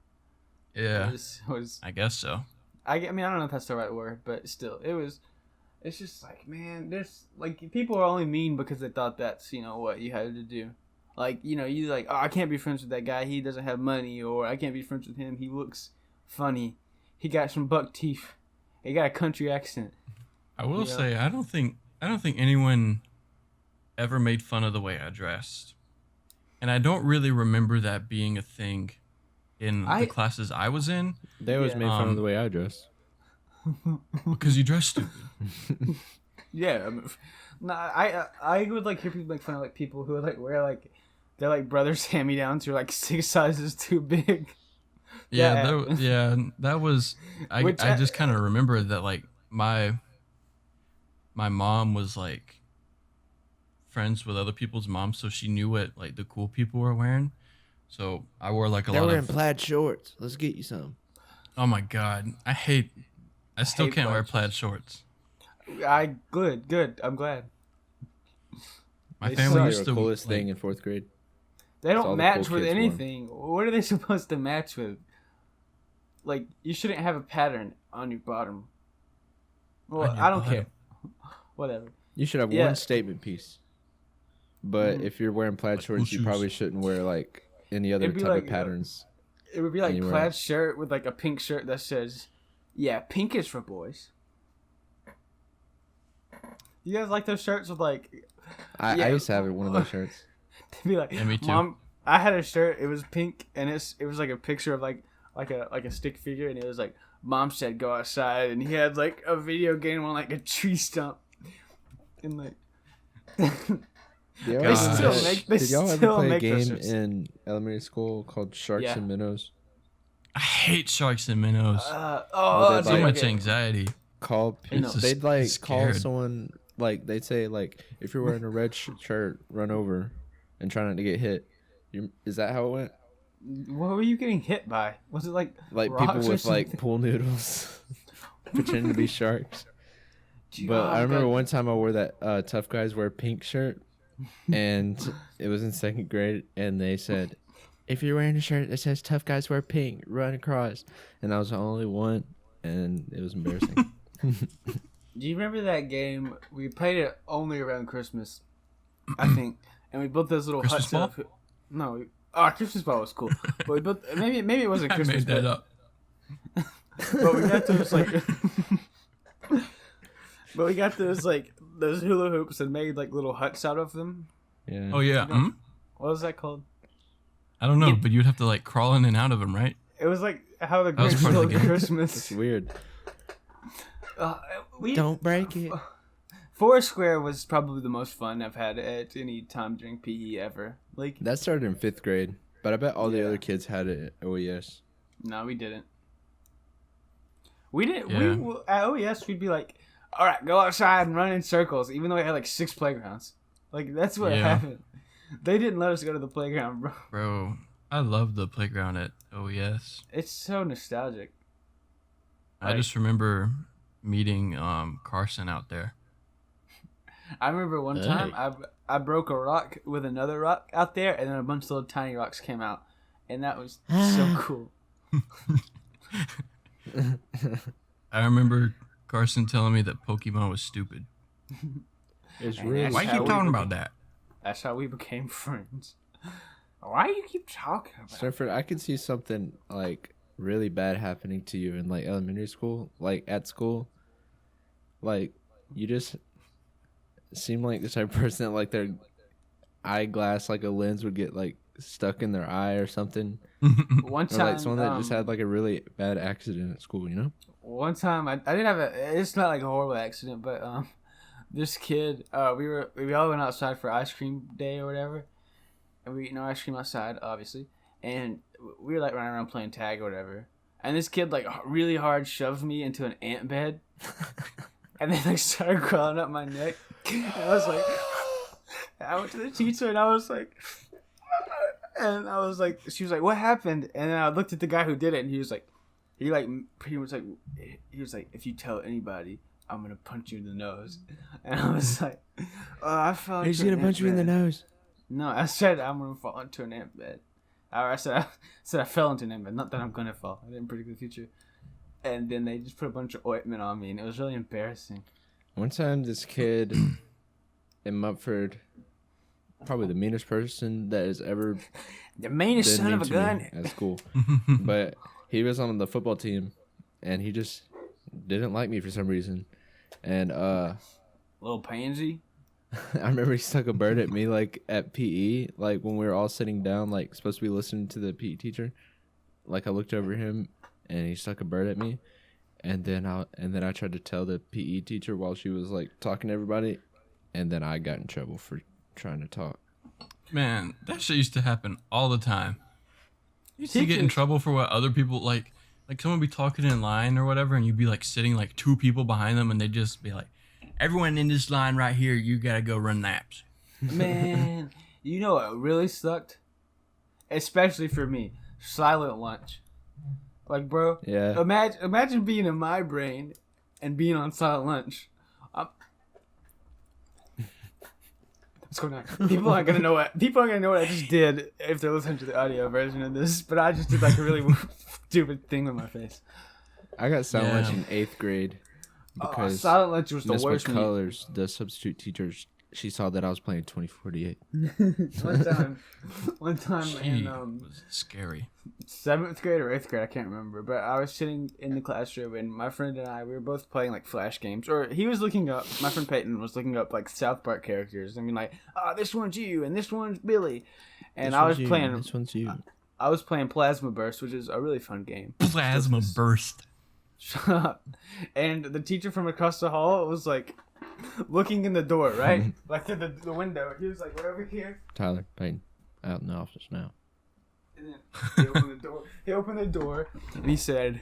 B: Yeah,
C: was
B: I guess so.
C: I mean, I don't know if that's the right word, but still, it's just like, man, there's, like, people are only mean because they thought that's, what you had to do. Like, you like, oh, I can't be friends with that guy, he doesn't have money, or I can't be friends with him, he looks funny, he got some buck teeth, he got a country accent.
B: I will
C: Yeah.
B: say I don't think anyone ever made fun of the way I dressed, and I don't really remember that being a thing in the classes I was in
A: They always
C: Yeah.
A: made fun of the way I dress.
B: because you dress stupid.
C: Yeah, I mean, no, I would, like, hear people make fun of, like, people who, like, wear, like, they're, like, brothers hand-me-downs who are, like, 6 sizes too big.
B: Yeah, that was. I
C: Which
B: I just kind of remember that like my mom was like friends with other people's moms, so she knew what like the cool people were wearing. So I wore like a
A: They're
B: lot
A: wearing
B: of.
A: plaid shorts. Let's get you some.
B: Oh my god, I still
C: hate
B: can't wear
C: plaid
B: plaid shorts.
C: Good, I'm glad.
B: My
C: They
B: family
C: suck.
A: They
B: used
A: were
B: to
A: the coolest
B: like,
A: thing in 4th grade.
C: They
A: That's all
C: don't
A: the
C: match
A: cool
C: with
A: kids wore.
C: anything. What are they supposed to match with? Like, you shouldn't have a pattern on your bottom. Well,
B: On your
C: I don't
B: bottom.
C: care. Whatever.
A: You should have
C: Yeah.
A: one statement piece. But if you're wearing plaid
B: Like cool
A: shorts, you
B: shoes.
A: probably shouldn't wear like any other
C: It'd be
A: type
C: like,
A: of patterns.
C: It would be like
A: Anywhere
C: plaid
A: else.
C: shirt with like a pink shirt that says, "Yeah, pink is for boys." You guys like those shirts with like?
A: I
C: yeah.
A: used to have one of those shirts.
C: To be like,
B: Yeah, me too.
C: Mom, I had a shirt. It was pink, and it was like a picture of like a stick figure, and it was like, Mom said go outside, and he had like a video game on like a tree stump, and like.
A: Did y'all
B: They
A: ever
B: still
A: play-
C: make- they
A: did y'all ever
C: still
A: play a
C: make those
A: game
C: shirts.
A: in elementary school called Sharks
C: Yeah.
A: and Minnows?
B: I hate sharks and minnows.
A: Well,
B: So
A: like-
B: much anxiety.
A: Call
C: You know,
A: they'd like call
B: scared.
A: someone like they'd say like if you're wearing a red shirt, run over and try not to get hit. Is that how it went?
C: What were you getting hit by? Was it like
A: Like
C: rocks
A: people
C: or
A: with like
C: something?
A: pool noodles pretending to be sharks.
C: Gee,
A: But
C: oh,
A: I remember
C: God.
A: one time I wore that Tough Guys Wear Pink shirt, and it was in second grade, and they said, if you're wearing a shirt that says Tough Guys Wear Pink, run across. And I was the only one, and it was embarrassing.
C: Do you remember that game? We played it only around Christmas, I think, and we built those little
B: Christmas
C: huts.
B: ball?
C: No, Christmas ball was cool, but we built maybe it wasn't
B: I
C: Christmas.
B: made that
C: but,
B: up.
C: but we got those like, but we got those hula hoops and made like little huts out of them.
A: Yeah.
B: Oh yeah. Hmm?
C: What was that called?
B: I don't know,
C: Yeah.
B: but you'd have to like crawl in and out of them, right?
C: It was like how the
B: That was
C: Grinch
B: part of
C: stole
B: the game.
C: Christmas.
A: It's weird.
C: We
A: Don't break it.
C: Foursquare was probably the most fun I've had at any time during PE ever. Like,
A: That started in 5th grade, but I bet all the
C: Yeah.
A: other kids had it at OES.
C: no, we didn't. We didn't.
B: Yeah.
C: We at OES we'd be like, all right, go outside and run in circles, even though we had like 6 playgrounds. Like that's what
B: Yeah.
C: happened. They didn't let us go to the playground, bro.
B: Bro, I love the playground at OES.
C: It's so nostalgic.
B: I just remember meeting Carson out there.
C: I remember one time I broke a rock with another rock out there, and then a bunch of little tiny rocks came out, and that was so cool.
B: I remember Carson telling me that Pokemon was stupid.
A: It's
C: And
A: really
C: that's
B: Why you
C: how
B: keep
C: we
B: talking
C: became-
B: about that?
C: That's how we became friends. Why do you keep talking about it?
A: Stanford, I could see something like really bad happening to you in like elementary school, like at school. Like you just seem like the type of person that like their eyeglass, like a lens, would get like stuck in their eye or something,
C: One
A: or
C: time,
A: like someone that just had like a really bad accident at school. You know?
C: one time I didn't have a. It's not like a horrible accident, but this kid, we all went outside for ice cream day or whatever, and we eat no ice cream outside, obviously, and we were like running around playing tag or whatever, and this kid like really hard shoved me into an ant bed, and then like started crawling up my neck, and I was like, I went to the teacher and I was like. And I was like, she was like, what happened? And then I looked at the guy who did it, and he was like, pretty much like, he was like, if you tell anybody, I'm gonna punch you in the nose. And I was like, oh, I fell into
A: He's
C: an
A: gonna
C: ant
A: punch you in the
C: bed.
A: nose.
C: No, I said I'm gonna fall into an ant bed. I said I fell into an ant bed, not that I'm gonna fall. I didn't predict the future. And then they just put a bunch of ointment on me, and it was really embarrassing.
A: One time, this kid in Mumford, probably the meanest person that has ever
C: The meanest
A: been
C: son
A: mean
C: of a
A: to
C: gun.
A: me at school. But he was on the football team, and he just didn't like me for some reason. And
C: Little pansy.
A: I remember he stuck a bird at me like at PE, like when we were all sitting down, like supposed to be listening to the PE teacher. Like I looked over him, and he stuck a bird at me, and then I tried to tell the PE teacher while she was like talking to everybody, and then I got in trouble for trying to talk.
B: Man, that shit used to happen all the time. You used to get in
C: Teachers-
B: trouble for what other people like someone would be talking in line or whatever, and you'd be like sitting like 2 people behind them, and they'd just be like, everyone in this line right here, you gotta go run laps.
C: Man, you know what really sucked? Especially for me, silent lunch. Like, bro,
A: Yeah.
C: imagine being in my brain and being on silent lunch. What's going on? People aren't gonna know what I just did if they're listening to the audio version of this. But I just did like a really stupid thing with my face.
A: I got silent
B: Yeah.
A: lunch in 8th grade because
C: Silent lunch was the
A: Miss
C: worst.
A: McCullers, the substitute teacher, she saw that I was playing 2048.
C: One time
B: She
C: in
B: was scary.
C: 7th grade or 8th grade, I can't remember, but I was sitting in the classroom and my friend and I, we were both playing like flash games, or he was looking up, my friend Peyton was looking up like South Park characters. I mean, like, this one's you and this one's Billy, and
A: This
C: I
A: one's
C: was
A: you,
C: playing
A: This one's you.
C: I was playing Plasma Burst, which is a really fun game.
B: Plasma burst.
C: Shut up. And the teacher from across the hall was like looking in the door, right? Like through the window. He was like, we're over here.
A: Tyler Payton, out in the office now.
C: And then he opened the door. He opened the door and he said,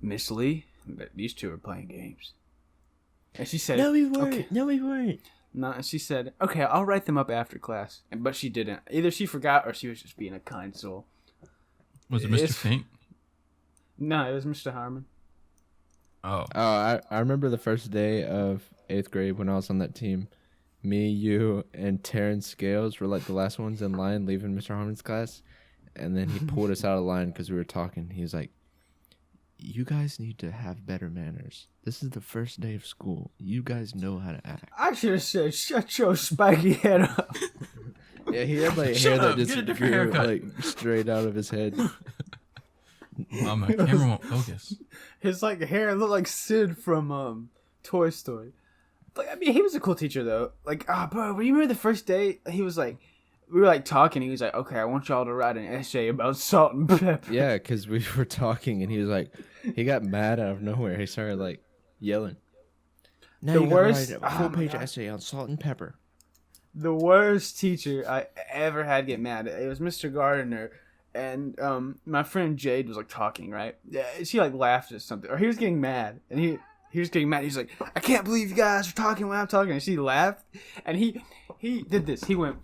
C: Miss Lee, but these two are playing games. And she said,
A: we weren't.
C: Okay.
A: No, we weren't.
C: No, and she said, okay, I'll write them up after class. But she didn't. Either she forgot or she was just being a kind soul.
B: Was it Mr. Fink?
C: No, it was Mr. Harmon.
B: Oh.
A: I remember the first day of 8th grade when I was on that team. Me, you, and Terrence Scales were like the last ones in line leaving Mr. Harmon's class. And then he pulled us out of line because we were talking. He was like, you guys need to have better manners. This is the first day of school. You guys know how to act.
C: I should have said, shut your spiky head up.
A: Yeah, he had like
B: Shut
A: hair
B: up,
A: that
B: get a
A: just
B: different
A: grew
B: haircut.
A: like straight out of his head.
B: Oh, my camera won't focus.
C: His like hair looked like Sid from Toy Story. Like, I mean, he was a cool teacher though. Like, bro, you remember the first day? He was like, we were like talking. He was like, okay, I want y'all to write an essay about salt and pepper.
A: Yeah, because we were talking and he was like, he got mad out of nowhere. He started like yelling. Now
C: The
A: you gotta
C: worst-
A: write a
C: oh
A: full
C: my
A: page
C: God.
A: essay on salt and pepper.
C: The worst teacher I ever had get mad. It was Mr. Gardner, and my friend Jade was like talking, right? Yeah, she like laughed at something, or he was getting mad, and he was getting mad. He's like, I can't believe you guys are talking when I'm talking. And she laughed, and he did this. He went.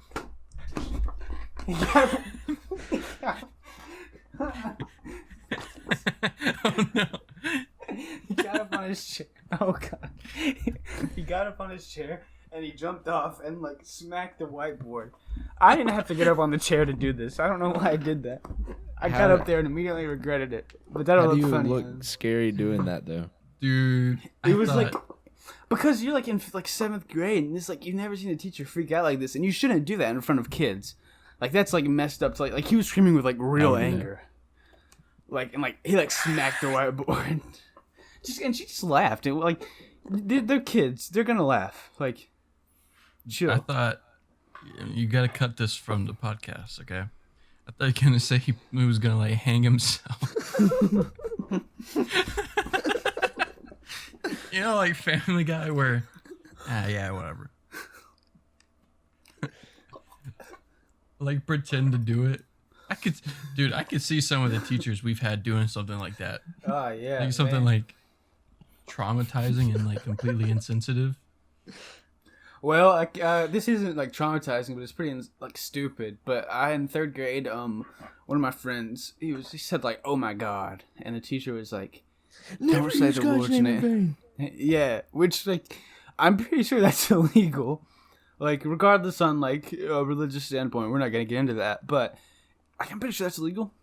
B: Oh, no.
C: He got up on his chair. Oh god. He got up on his chair and he jumped off and like smacked the whiteboard. I didn't have to get up on the chair to do this. I don't know why I did that. I got up there and immediately regretted it. But that'll
A: How do
C: look
A: you
C: funny.
A: look scary doing that though?
B: Dude.
C: It was like because you're like in like 7th grade and it's like you've never seen a teacher freak out like this, and you shouldn't do that in front of kids. Like that's like messed up. To, like he was screaming with like real anger. Like and like he like smacked the whiteboard. And she just laughed. And like they're kids. They're gonna laugh. Like chill.
B: I thought you got to cut this from the podcast, okay? I thought you were gonna say he was gonna like hang himself. You know, like Family Guy, where yeah, whatever. Like pretend to do it. I could see some of the teachers we've had doing something like that.
C: Oh yeah.
B: Like something
C: man.
B: like traumatizing and like completely insensitive.
C: Well, like, this isn't like traumatizing, but it's pretty like stupid. But in 3rd grade, one of my friends, he said like, "Oh my god," and the teacher was like, "Don't say the Lord's name." Yeah, which like, I'm pretty sure that's illegal. Like, regardless on like a religious standpoint, we're not gonna get into that. But I'm pretty sure that's illegal.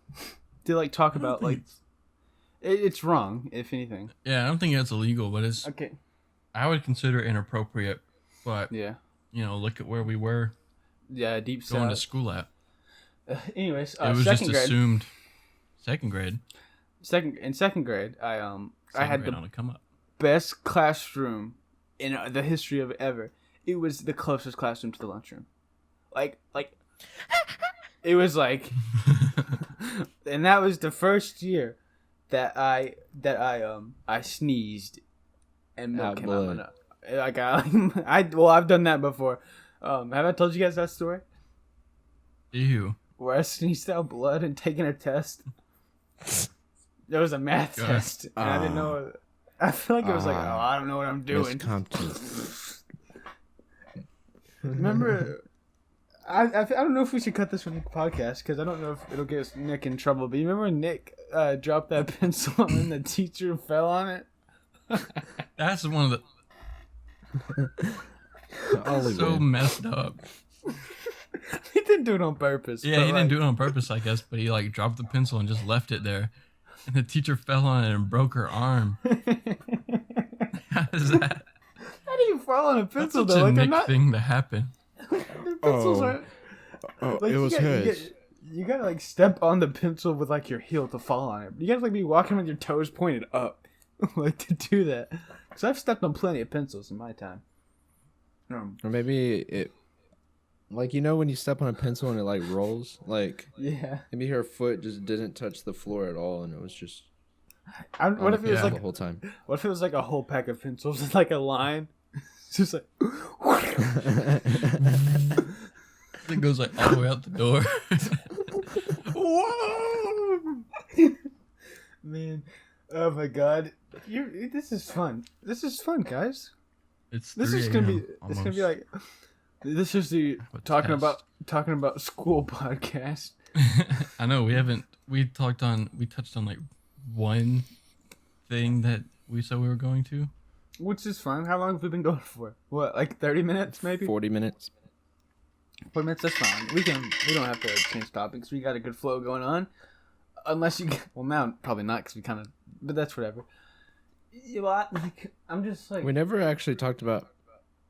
C: To like talk about like, it's wrong if anything.
B: Yeah, I don't think that's illegal, but it's.
C: Okay.
B: I would consider it inappropriate, but
C: Yeah.
B: you know, look at where we were
C: Yeah. Deep
B: going to
C: south.
B: school at.
C: Anyways,
B: It was just
C: 2nd grade.
B: assumed. 2nd grade.
C: In second grade, I had
B: grade
C: the
B: on a come up.
C: best classroom in the history of ever. It was the closest classroom to the lunchroom. Like it was like, and that was the first year that I sneezed and milk came out of my nose. Like I've done that before. Have I told you guys that story?
B: Ew.
C: Where I sneezed out blood and taken a test. There was a math
B: God.
C: test, and I didn't know. I feel like it was like, oh, I don't know what I'm doing. Remember, I don't know if we should cut this from the podcast because I don't know if it'll get Nick in trouble. But you remember when Nick dropped that pencil and the teacher fell on it?
B: That's one of the so messed up.
C: He didn't do it on purpose.
B: Yeah, he didn't do it on purpose, I guess, but he like dropped the pencil and just left it there. And the teacher fell on it and broke her arm. How is that?
C: How do you fall on a
B: That's
C: pencil
B: such
C: though?
B: a
C: Like they're
B: Nick
C: not.
B: thing to happen.
C: The pencils aren't. Like,
A: it was hers.
C: You gotta like step on the pencil with like your heel to fall on it. You gotta like be walking with your toes pointed up, like to do that. Because I've stepped on plenty of pencils in my time.
A: Or maybe it, like, you know when you step on a pencil and it like rolls, like
C: Yeah.
A: maybe her foot just didn't touch the floor at all, and it was just
C: What if it was
A: the
C: like
A: whole time.
C: What if it was like a whole pack of pencils with like a line? It's just like.
B: It goes like all the way out the door.
C: Whoa! Man, oh my god, this is fun. This is fun, guys.
B: It's
C: This
B: 3
C: is gonna be.
B: a.m.
C: It's gonna be
B: almost.
C: like. This is the
B: What's
C: talking
B: test?
C: about school podcast.
B: I know we touched on like one thing that we said we were going to.
C: Which is fun. How long have we been going for? What, like 30 minutes maybe?
A: 40 minutes.
C: 4 minutes, that's fine. We don't have to change topics. We got a good flow going on. Unless you well, now probably not because we kind of, but that's whatever. You know what? Like, I'm just like,
A: We never actually talked about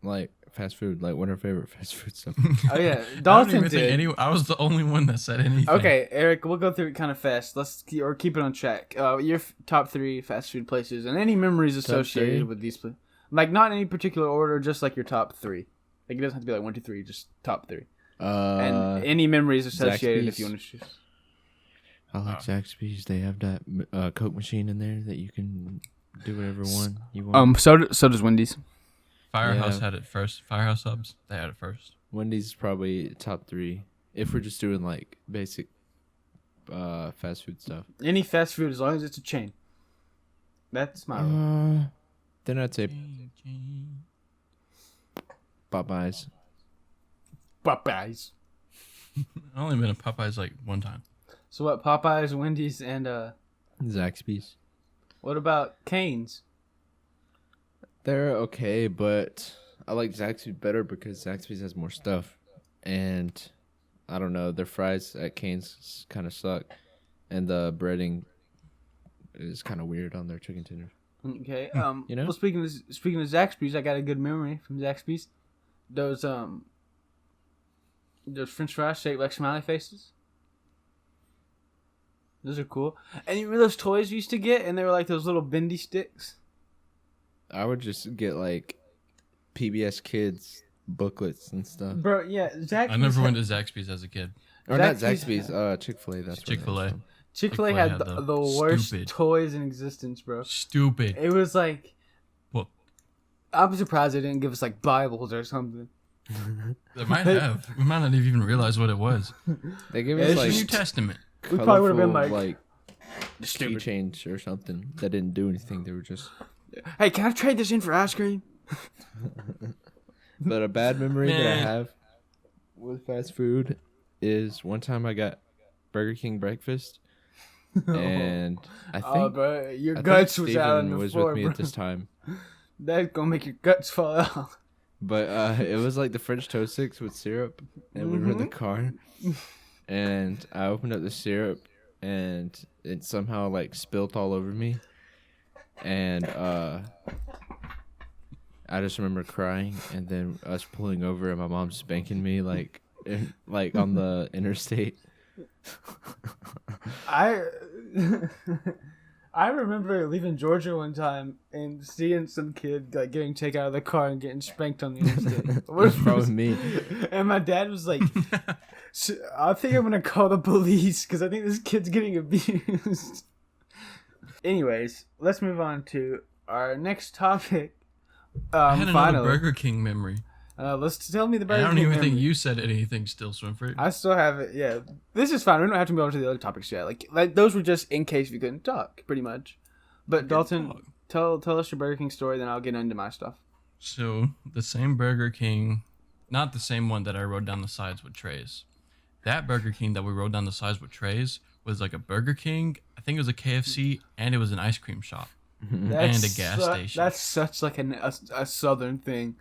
A: like fast food, like what our favorite fast food stuff.
C: oh yeah,
B: I don't
C: Dalton
B: even think
C: did.
B: I was the only one that said anything.
C: Okay, Eric, we'll go through it kind of fast. Let's keep it on track. Your top 3 fast food places and any memories associated with these places. Like not in any particular order, just like your top 3. Like it doesn't have to be like 1, 2, 3, just top 3. And any memories associated
A: Zaxby's.
C: if you want to choose.
A: I like Zaxby's. They have that Coke machine in there that you can do whatever one you want.
C: So does Wendy's.
B: Firehouse
A: Yeah.
B: had it first. Firehouse subs, they had it first.
A: Wendy's is probably top 3 if we're just doing like basic fast food stuff.
C: Any fast food as long as it's a chain. That's my rule.
A: Then I'd say Popeyes.
C: Popeyes.
B: I've only been to Popeyes like one time.
C: So what? Popeyes, Wendy's, and
A: Zaxby's.
C: what about Cane's?
A: They're okay, but I like Zaxby's better because Zaxby's has more stuff. And I don't know, their fries at Cane's kind of suck. And the breading is kind of weird on their chicken tenders.
C: Okay.
A: You know?
C: Well, speaking of Zaxby's, I got a good memory from Zaxby's. Those French fries shaped like smiley faces. Those are cool. And you remember those toys you used to get, and they were like those little bendy sticks.
A: I would just get like PBS Kids booklets and stuff.
C: Bro, yeah, Zaxby's.
B: I never went to Zaxby's as a kid.
A: Or not
C: Zaxby's-
A: Zaxby's, Chick-fil-A. That's what it
B: Chick-fil-A.
A: was from.
C: Chick-fil-A
B: Chick-fil-A
C: had
B: had
C: the
B: the
C: worst
B: stupid-
C: toys in existence, bro.
B: Stupid.
C: It was like,
B: Well,
C: I'm surprised they didn't give us like Bibles or something.
B: they might have. We might not have even realized what it was.
A: They gave
C: Yeah,
A: us
C: it's
A: like
B: New Testament.
C: We probably would've been
A: colorful,
C: like,
A: stupid keychains or something that didn't do anything. They were just.
C: Hey, can I trade this in for ice cream?
A: But a bad memory that I
B: Man.
A: have with fast food is one time I got Burger King breakfast, and I think
C: Oh, bro, your
A: I think
C: guts was out on
A: Steven
C: the
A: was
C: floor,
A: with me
C: bro.
A: at this time.
C: That's gonna make your guts fall out.
A: But it was like the French toast sticks with syrup, and we were in the car, and I opened up the syrup, and it somehow like spilt all over me, and I just remember crying, and then us pulling over, and my mom spanking me like on the interstate.
C: I remember leaving Georgia one time and seeing some kid like getting taken out of the car and getting spanked on the interstate.
A: What's wrong with me?
C: And my dad was like, "I think I'm gonna call the police because I think this kid's getting abused." Anyways, let's move on to our next topic.
B: I had another
C: Finally,
B: Burger King memory.
C: let's tell me the
B: And
C: Burger
B: I don't
C: King
B: even think
C: memory.
B: you said anything still, Swinford.
C: I still have it. Yeah, this is fine. We don't have to move on to the other topics yet. Like those were just in case we couldn't talk, pretty much. But Dalton, tell us your Burger King story, then I'll get into my stuff.
B: So the same Burger King, not the same one that I wrote down the sides with trays. That Burger King that we wrote down the sides with trays was like a Burger King. I think it was a KFC, and it was an ice cream shop. And a gas station.
C: That's such like a southern thing.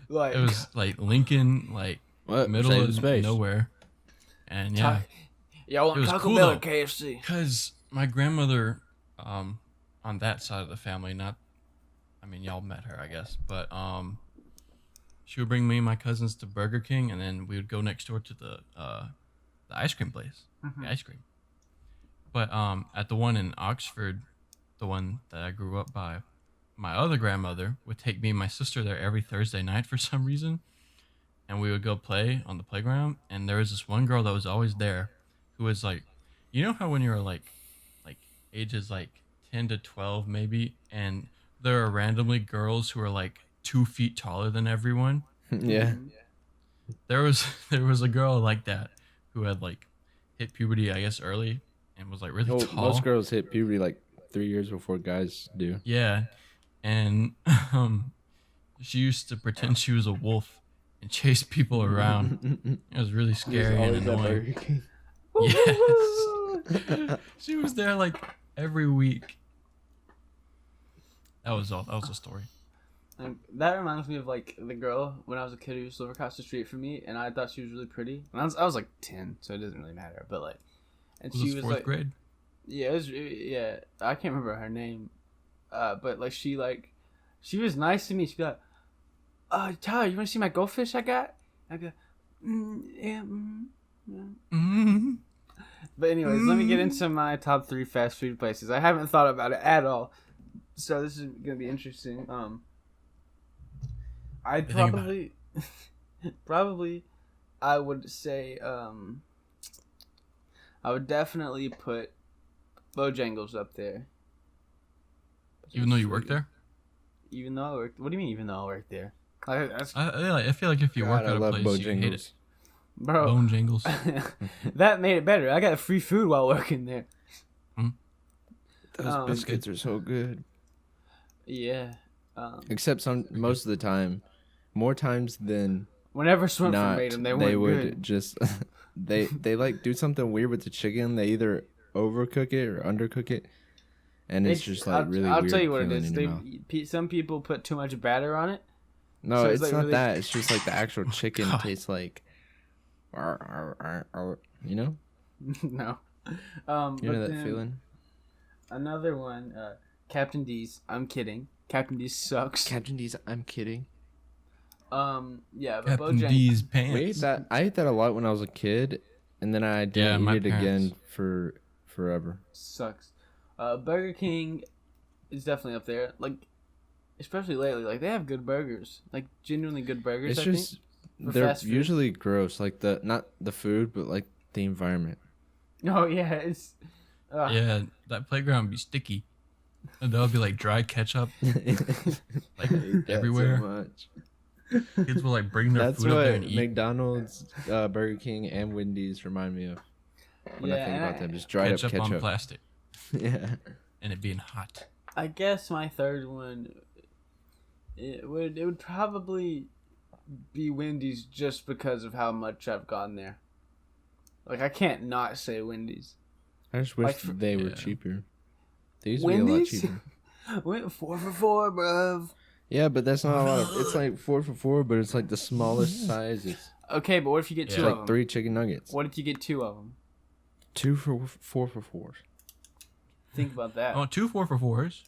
C: Like
B: It was like Lincoln, like
A: What?
B: middle
A: Save
B: of
A: the space.
B: nowhere. And yeah,
C: y'all
B: it
C: want
B: was
C: Taco
B: cool,
C: Bell or
B: though.
C: KFC?
B: because my grandmother, on that side of the family, y'all met her, I guess, but she would bring me and my cousins to Burger King, and then we would go next door to the ice cream place, the ice cream. But at the one in Oxford, the one that I grew up by, my other grandmother would take me and my sister there every Thursday night for some reason, and we would go play on the playground. And there was this one girl that was always there, who was like, you know how when you're like ages like 10 to 12 maybe, and there are randomly girls who are like 2 feet taller than everyone.
A: Yeah.
B: There was a girl like that who had like hit puberty, I guess, early, and was like really
A: Well,
B: tall.
A: most girls hit puberty like 3 years before guys do.
B: Yeah, and she used to pretend she was a wolf and chase people around. It was really scary and annoying. Yes. She was there like every week. That was all. That was the story.
C: And that reminds me of like the girl when I was a kid who used to live across the street from me, and I thought she was really pretty. And I was like 10, so it doesn't really matter. But like, and
B: Was
C: she
B: this
C: was
B: fourth
C: like,
B: grade?
C: yeah, yeah. I can't remember her name, but like she was nice to me. She'd be like, Tyler, you want to see my goldfish I got? I go, yeah. Yeah.
B: Mm-hmm.
C: But anyways, let me get into my top 3 fast food places. I haven't thought about it at all, so this is gonna be interesting. I'd probably, I would say, I would definitely put Bojangles up there.
B: Even though you work there?
C: Even though I worked, what do you mean? Even though I worked there,
B: I feel like if you work
A: God, I
B: at a
A: love
B: place, you hate
A: Bojangles.
B: it.
C: bro.
B: Bone jingles.
C: That made it better. I got free food while working there.
A: Those biscuits are so good.
C: Yeah.
A: Except most of the time, more times than
C: Whenever Swimford
A: not,
C: made them, they
A: would
C: weren't good.
A: just they like do something weird with the chicken. They either overcook it or undercook it, and it's just like really
C: I'll
A: weird.
C: tell you what it
A: feeling
C: is.
A: in your mouth.
C: Some people put too much batter on it.
A: No,
C: so
A: it's
C: like
A: not
C: really...
A: that. It's just like the actual chicken
B: God.
A: tastes like, you know.
C: No.
A: You
C: but
A: know that
C: then
A: feeling.
C: Another one, Captain D's. I'm kidding. Captain D's sucks.
A: Captain D's. I'm kidding.
C: Yeah, but
B: Captain
C: Bojangles.
B: D's pants.
A: We ate that. I ate that a lot when I was a kid, and then I didn't
B: my
A: eat it again
B: parents.
A: for forever.
C: Sucks. Burger King is definitely up there. Like, especially lately, like they have good burgers, like genuinely good burgers.
A: It's just
C: for
A: they're
C: fast food.
A: usually gross, like not the food, but like the environment.
C: Oh yeah, it's.
B: Yeah, that playground would be sticky. And there'll be like dry ketchup like everywhere.
A: So much.
B: Kids will like bring their
A: That's
B: food up there
A: what
B: and eat.
A: McDonald's, Burger King, and Wendy's remind me of when I think about them. Just dried
B: Ketchup
A: up
B: on
A: ketchup.
B: plastic
A: Yeah.
B: and it being hot.
C: I guess my third one, it would probably be Wendy's just because of how much I've gone there. Like I can't not say Wendy's.
A: I just wish
C: Like,
A: they were
B: yeah.
A: cheaper. They used to be a lot
C: Wendy's?
A: cheaper.
C: Went 4 for $4, bruv.
A: Yeah, but that's not a lot of. It's like 4 for $4, but it's like the smallest sizes.
C: Okay, but what if you get
B: Yeah.
C: two
A: It's
C: of
A: like
C: them?
A: 3 chicken nuggets.
C: What if you get 2 of them?
A: 2 for 4 for $4.
C: Think about that.
B: I want 2 4-for-4s.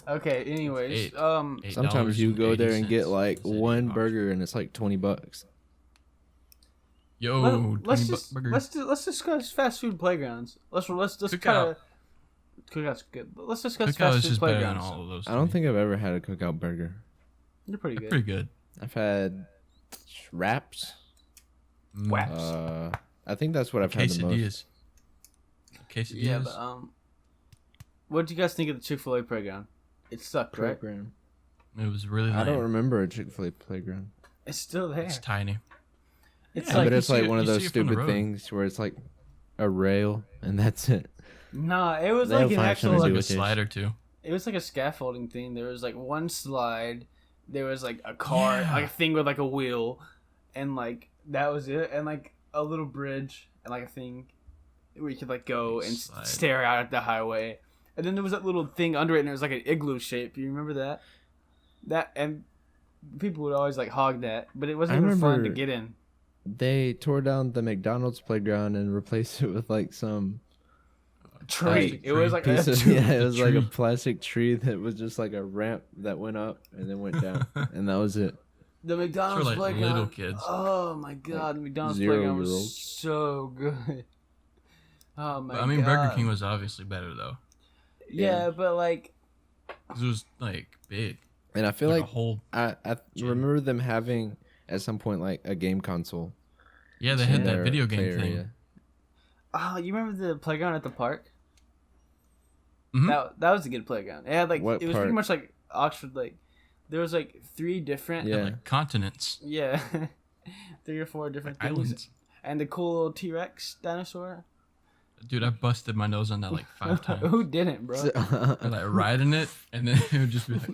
C: Okay, anyways,
B: Eight.
A: Sometimes you go there and get
B: $8.80.
A: like
B: Is it
A: one
B: $8?
A: burger and it's like $20.
B: Yo,
C: let's
B: 20
C: just
B: burger.
C: let's discuss fast food playgrounds. Let's
B: Cookout.
C: kind of Cookout's good. But let's discuss
B: Cookout
C: fast
B: is
C: food
B: just better than
C: playgrounds.
B: all of those.
A: I don't think I've ever had a cookout burger.
C: They're pretty
B: they're
C: good.
B: pretty good.
A: I've had wraps.
C: Wraps.
A: I think that's what I've had the most.
B: Quesadillas. Quesadillas.
C: Yeah, but what do you guys think of the Chick-fil-A playground? It sucked, right?
A: Playground.
B: It was really lame.
A: I don't remember a Chick-fil-A playground.
C: It's still there.
B: It's tiny.
C: It's
B: Yeah,
A: Yeah,
C: like
A: but it's
B: you see
A: like
B: it-
A: one of
B: you see
A: those
B: it from the
A: stupid
B: road.
A: things where it's like a rail and that's it.
C: nah, it was
A: They'll
C: like an
A: find
C: actual
A: something to
B: Like
A: do
B: a
A: with it.
B: slide or two.
C: It was like a scaffolding thing. There was like one slide. There was like a car,
B: Yeah.
C: like a thing with like a wheel, and like that was it. And like a little bridge and like a thing where you could like go and
B: Slide.
C: stare out at the highway. And then there was that little thing under it, and it was like an igloo shape. You remember that? That and people would always like hog that, but it wasn't
A: I
C: even fun to
A: remember-
C: get in.
A: They tore down the McDonald's playground and replaced it with like some
C: Tree.
B: Plastic
C: It was like
A: piece
C: a
A: of
C: tree.
A: yeah, it was like a
B: tree.
A: plastic tree that was just like a ramp that went up and then went down, and that was it.
C: The McDonald's
B: like
C: playground.
B: little kids.
C: Oh my god, the McDonald's
A: 0
C: playground
A: year
C: was
A: olds.
C: so good. Oh my god.
B: I mean, Burger King was obviously better though,
C: Yeah,
A: Yeah.
C: but like,
B: 'cause it was like big.
A: And I feel
B: Like
A: like
B: a whole.
A: I
B: gym.
A: remember them having at some point like a game console.
B: Yeah, they
A: in
B: had that
A: their
B: video
A: play
B: game thing.
A: area.
C: oh, you remember the playground at the park?
B: Mhm.
C: That was a good playground. It had like
A: What
C: it was pretty
A: park?
C: much like Oxford. Like there was like 3 different
A: Yeah.
B: Like continents,
C: 3 or 4 different
B: like
C: things,
B: islands.
C: and the cool little T-Rex dinosaur.
B: Dude, I busted my nose on that like 5 times.
C: Who didn't, bro?
B: I like riding it, and then it would just be like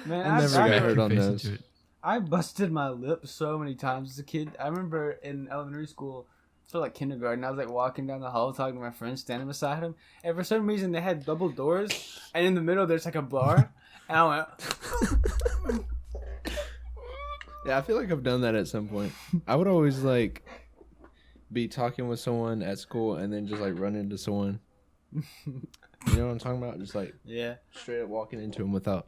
C: Man,
A: I never
B: smack
A: got
B: your
A: hurt on
B: face
A: those.
B: into it.
C: I busted my lip so many times as a kid. I remember in elementary school, for like kindergarten. I was like walking down the hall talking to my friend standing beside him, and for some reason they had double doors, and in the middle there's like a bar, and I went.
A: Yeah, I feel like I've done that at some point. I would always like be talking with someone at school and then just like run into someone. You know what I'm talking about? Just like straight up walking into them without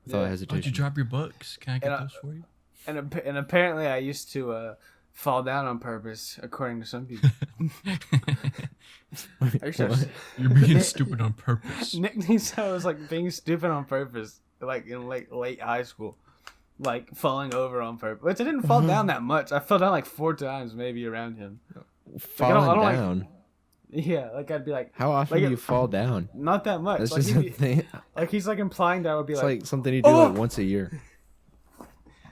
A: hesitation.
B: Did you drop your books? Can I get those for you?
C: And apparently I used to fall down on purpose, according to some people.
B: You're being stupid on purpose.
C: Nick thinks I was like being stupid on purpose, like in late high school, like falling over on purpose. Which I didn't fall down that much. I fell down like 4 times maybe around him.
A: Falling
C: I don't
A: down.
C: Like, yeah, like I'd be like,
A: how often do you fall down?
C: Not that much.
A: That's
C: like,
A: just a thing.
C: Like he's like implying that I would be
A: it's
C: like
A: something you do like once a year.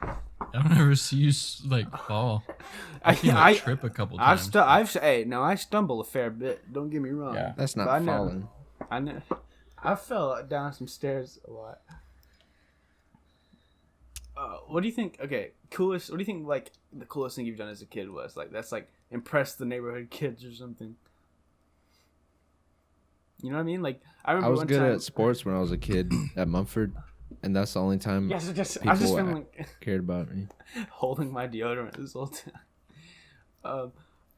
B: I don't ever see you like fall. I trip a couple times.
C: I stumble a fair bit. Don't get me wrong.
B: Yeah.
A: That's not falling.
C: I fell down some stairs a lot. What do you think? Okay, coolest. What do you think? Like the coolest thing you've done as a kid was like that's like impressed the neighborhood kids or something. You know what I mean? Like I remember
A: I was
C: one
A: good
C: time,
A: at sports when I was a kid at Mumford, and that's the only time
C: I just
A: people
C: been like
A: cared about me.
C: holding my deodorant this whole time.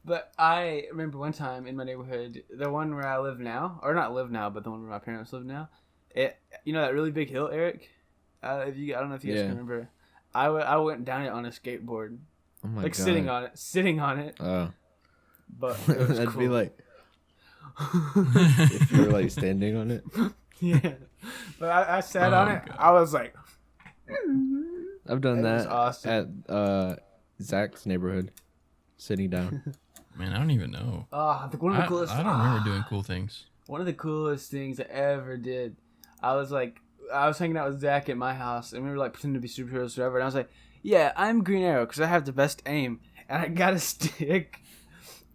C: But I remember one time in my neighborhood, the one where I live now, or not live now, but the one where my parents live now. You know that really big hill, Eric. I don't know if you guys can remember. I went down it on a skateboard,
A: Oh my
C: like
A: god!
C: sitting on it.
A: Oh,
C: But it was
A: that'd
C: cool.
A: be like if you were like standing on it.
C: Yeah, but I sat on it.
B: God.
C: I was like,
A: I've done
C: That was
A: that
C: awesome.
A: at Zach's neighborhood, sitting down.
B: Man, I don't even know.
C: one of the coolest.
B: I don't remember doing cool things.
C: One of the coolest things I ever did. I was hanging out with Zach at my house, and we were like pretending to be superheroes forever. And I was like, "Yeah, I'm Green Arrow because I have the best aim." And I got a stick,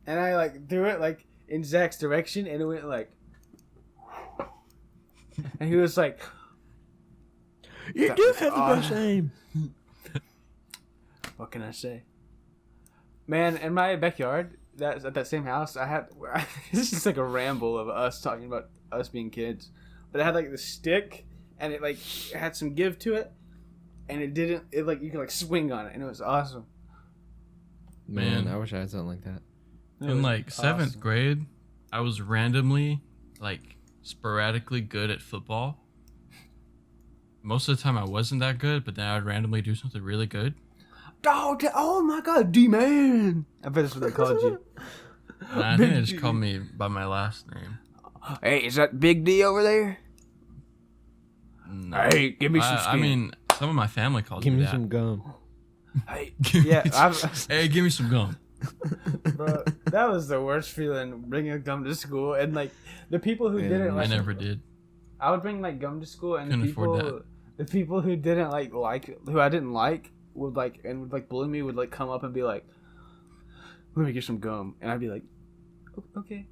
C: and I like threw it like in Zach's direction, and it went like, and he was like,
A: You do have the best aim.
C: "What can I say?" Man, in my backyard, that's at that same house, I had. This is just like a ramble of us talking about us being kids, but I had like the stick, and it had some give to it, and it didn't. It like you could like swing on it, and it was awesome.
B: Man,
A: I wish I had something like that.
B: in like 7th grade, I was randomly, like, sporadically good at football. Most of the time I wasn't that good, but then I would randomly do something really good.
C: Oh my god, D-Man! I bet that's what they called you.
B: Nah, I think they just called me by my last name.
C: Hey, is that Big D over there?
B: No.
C: Hey, give me some skin.
B: I mean, some of my family calls
A: Give
B: me
A: me
B: that.
A: some gum.
C: Hey,
B: Give me
C: yeah,
B: some- hey, give me some gum.
C: bro, that was the worst feeling, bringing gum to school. And, like, the people who didn't
B: I
C: like
B: never did.
C: I would bring, like, gum to school, and
B: Couldn't afford
C: the people who didn't, who I didn't like, would bully me, would, come up and be like, let me get some gum. And I'd be like, okay.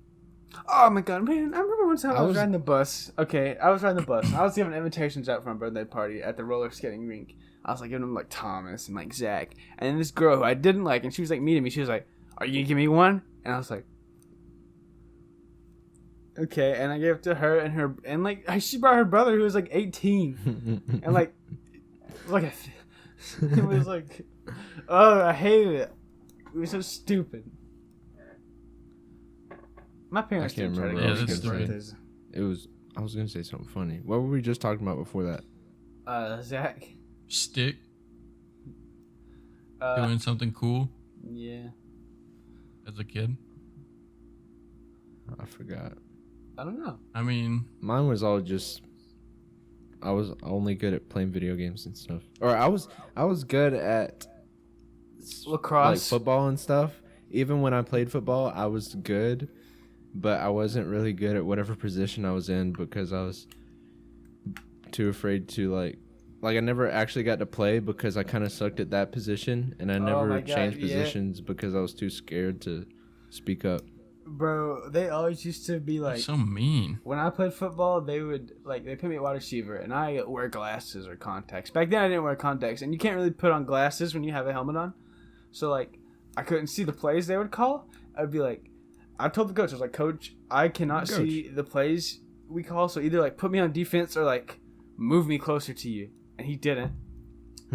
C: Oh my god, man. I remember one time I was riding the bus. Okay, I was riding the bus. I was giving invitations out for my birthday party at the roller skating rink. I was, giving them, Thomas and, Zach. And then this girl who I didn't like, and she was, meeting me. She was like, are you gonna give me one? And I was like, okay. And I gave it to her and her, and, she brought her brother who was, 18. And, it was like, oh, I hated it. It was so stupid. My parents
A: I can't
C: didn't try to
A: remember
C: go
B: what I
C: to
B: was
C: kids'
B: gonna say.
C: birthdays.
A: It was. I was gonna say something funny. What were we just talking about before that?
C: Zach.
B: Stick.
C: Uh,
B: Doing something cool
C: yeah.
B: as a kid.
A: I forgot.
C: I don't know.
B: I mean,
A: Mine was all just. I was only good at playing video games and stuff. Or I was good at
C: Lacrosse.
A: football and stuff. Even when I played football, I was good, but I wasn't really good at whatever position I was in because I was too afraid to I never actually got to play because I kind of sucked at that position, and I never
C: my God,
A: changed
C: yeah.
A: positions because I was too scared to speak up.
C: Bro, they always used to be like,
B: so mean.
C: when I played football, they would, they put me at wide receiver, and I wear glasses or contacts. Back then, I didn't wear contacts, and you can't really put on glasses when you have a helmet on. So, I couldn't see the plays they would call, I'd be like, I told the coach, I was like, Coach, I cannot see the plays we call, so either like put me on defense or like move me closer to you. And he didn't.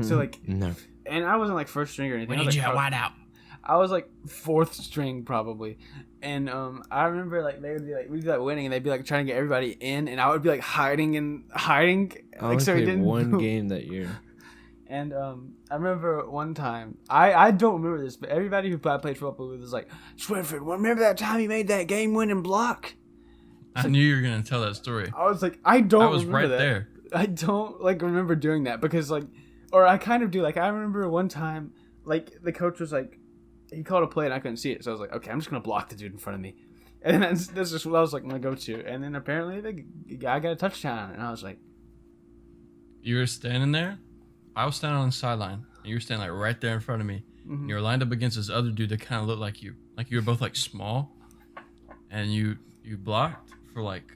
C: So like,
A: no.
C: And I wasn't like first string or anything.
B: We need you at wide out.
C: I was like fourth string probably, and I remember like they would be like we'd be like winning, and they'd be like trying to get everybody in, and I would be like hiding.
A: I only
C: So
A: played one game that year.
C: And I remember one time, I don't remember this, but everybody who I played football with was like, Swinford, remember that time you made that game-winning block?
B: I knew you were gonna tell that story.
C: I was like, I don't.
B: I was
C: remember
B: right
C: that.
B: there.
C: I don't like remember doing that because like, or I kind of do. Like I remember one time, like the coach was like, he called a play and I couldn't see it, so I was like, okay, I'm just gonna block the dude in front of me, and then that's just what I was like, I'm gonna go to, and then apparently the guy got a touchdown, and I was like,
B: You were standing there. I was standing on the sideline, and you were standing like right there in front of me. And you were lined up against this other dude that kind of looked like you were both like small, and you blocked for like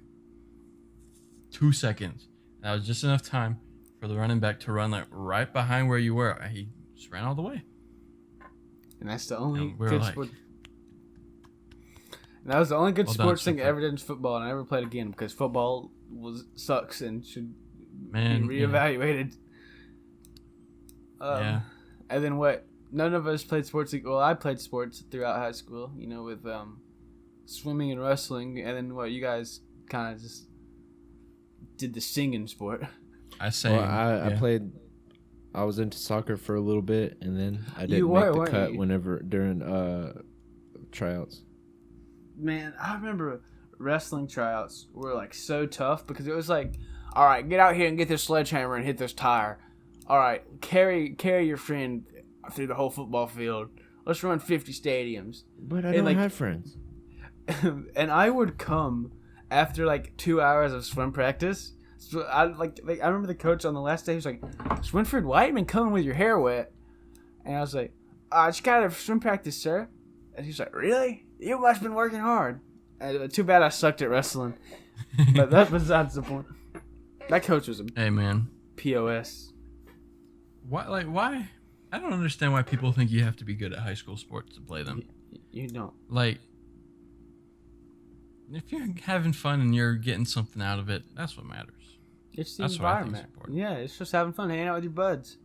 B: 2 seconds. That was just enough time for the running back to run like right behind where you were. He just ran all the way.
C: and that's the only
B: And we were
C: good
B: like,
C: sport. And that was the only good
B: Well done,
C: sports thing I
B: Swinford.
C: ever did in football, and I never played again because football sucks and should
B: Man,
C: be reevaluated.
B: Yeah.
C: And then what? None of us played sports. Well, I played sports throughout high school, with swimming and wrestling. And then what? You guys kind of just did the singing sport.
B: I sang.
A: Well, I played. I was into soccer for a little bit, and then I didn't
C: were,
A: make the
C: weren't
A: cut
C: you?
A: whenever during tryouts.
C: Man, I remember wrestling tryouts were like so tough because it was like, all right, get out here and get this sledgehammer and hit this tire. All right, carry your friend through the whole football field. Let's run 50 stadiums.
A: But I
C: And,
A: don't
C: like,
A: have friends.
C: And I would come after like 2 hours of swim practice. So I I remember the coach on the last day was like, Swinford, why you been coming with your hair wet? And I was like, I just got out of swim practice, sir. And he's like, really? You must have been working hard. Too bad I sucked at wrestling. But that's besides the point. That coach was a
B: Hey man,
C: POS.
B: why? I don't understand why people think you have to be good at high school sports to play them.
C: You don't.
B: Like, if you're having fun and you're getting something out of it, that's what matters.
C: It's the
B: That's what I think's
C: environment.
B: important.
C: Yeah, it's just having fun, hanging out with your buds.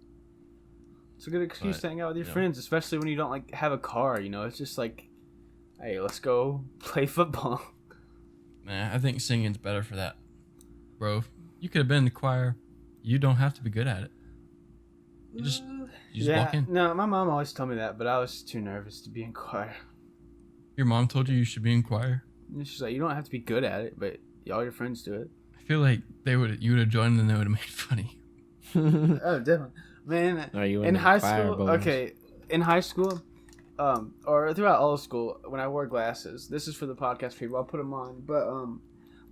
C: It's a good excuse
B: But,
C: to hang out with your
B: you know.
C: friends, especially when you don't like have a car. It's just like, hey, let's go play football.
B: Nah, I think singing's better for that, bro. You could have been in the choir. You don't have to be good at it. You just walk in.
C: No, my mom always told me that, but I was too nervous to be in choir.
B: Your mom told you should be in choir.
C: And she's like, you don't have to be good at it, but all your friends do it.
B: I feel like you would have joined and they would have made funny.
C: Oh, definitely, man.
A: Are you
C: In
A: the
C: high
A: choir
C: school,
A: bonus?
C: okay, in high school, or throughout all of school, when I wore glasses, this is for the podcast people. I'll put them on, but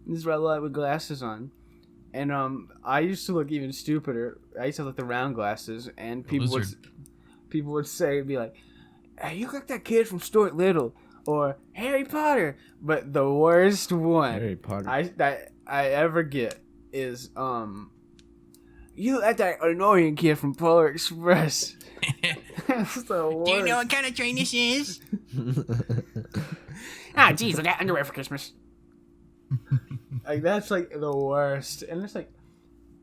C: this is what I like with glasses on, and I used to look even stupider. I used to have like the round glasses, and people would say, be like, "Hey, you look like that kid from Stuart Little," or Harry Potter. But the worst one
A: Harry Potter.
C: I ever get is you look like that annoying kid from Polar Express. That's the worst.
D: Do you know what kind of train this is?
C: Ah, jeez, I got underwear for Christmas. Like, that's like the worst. And it's like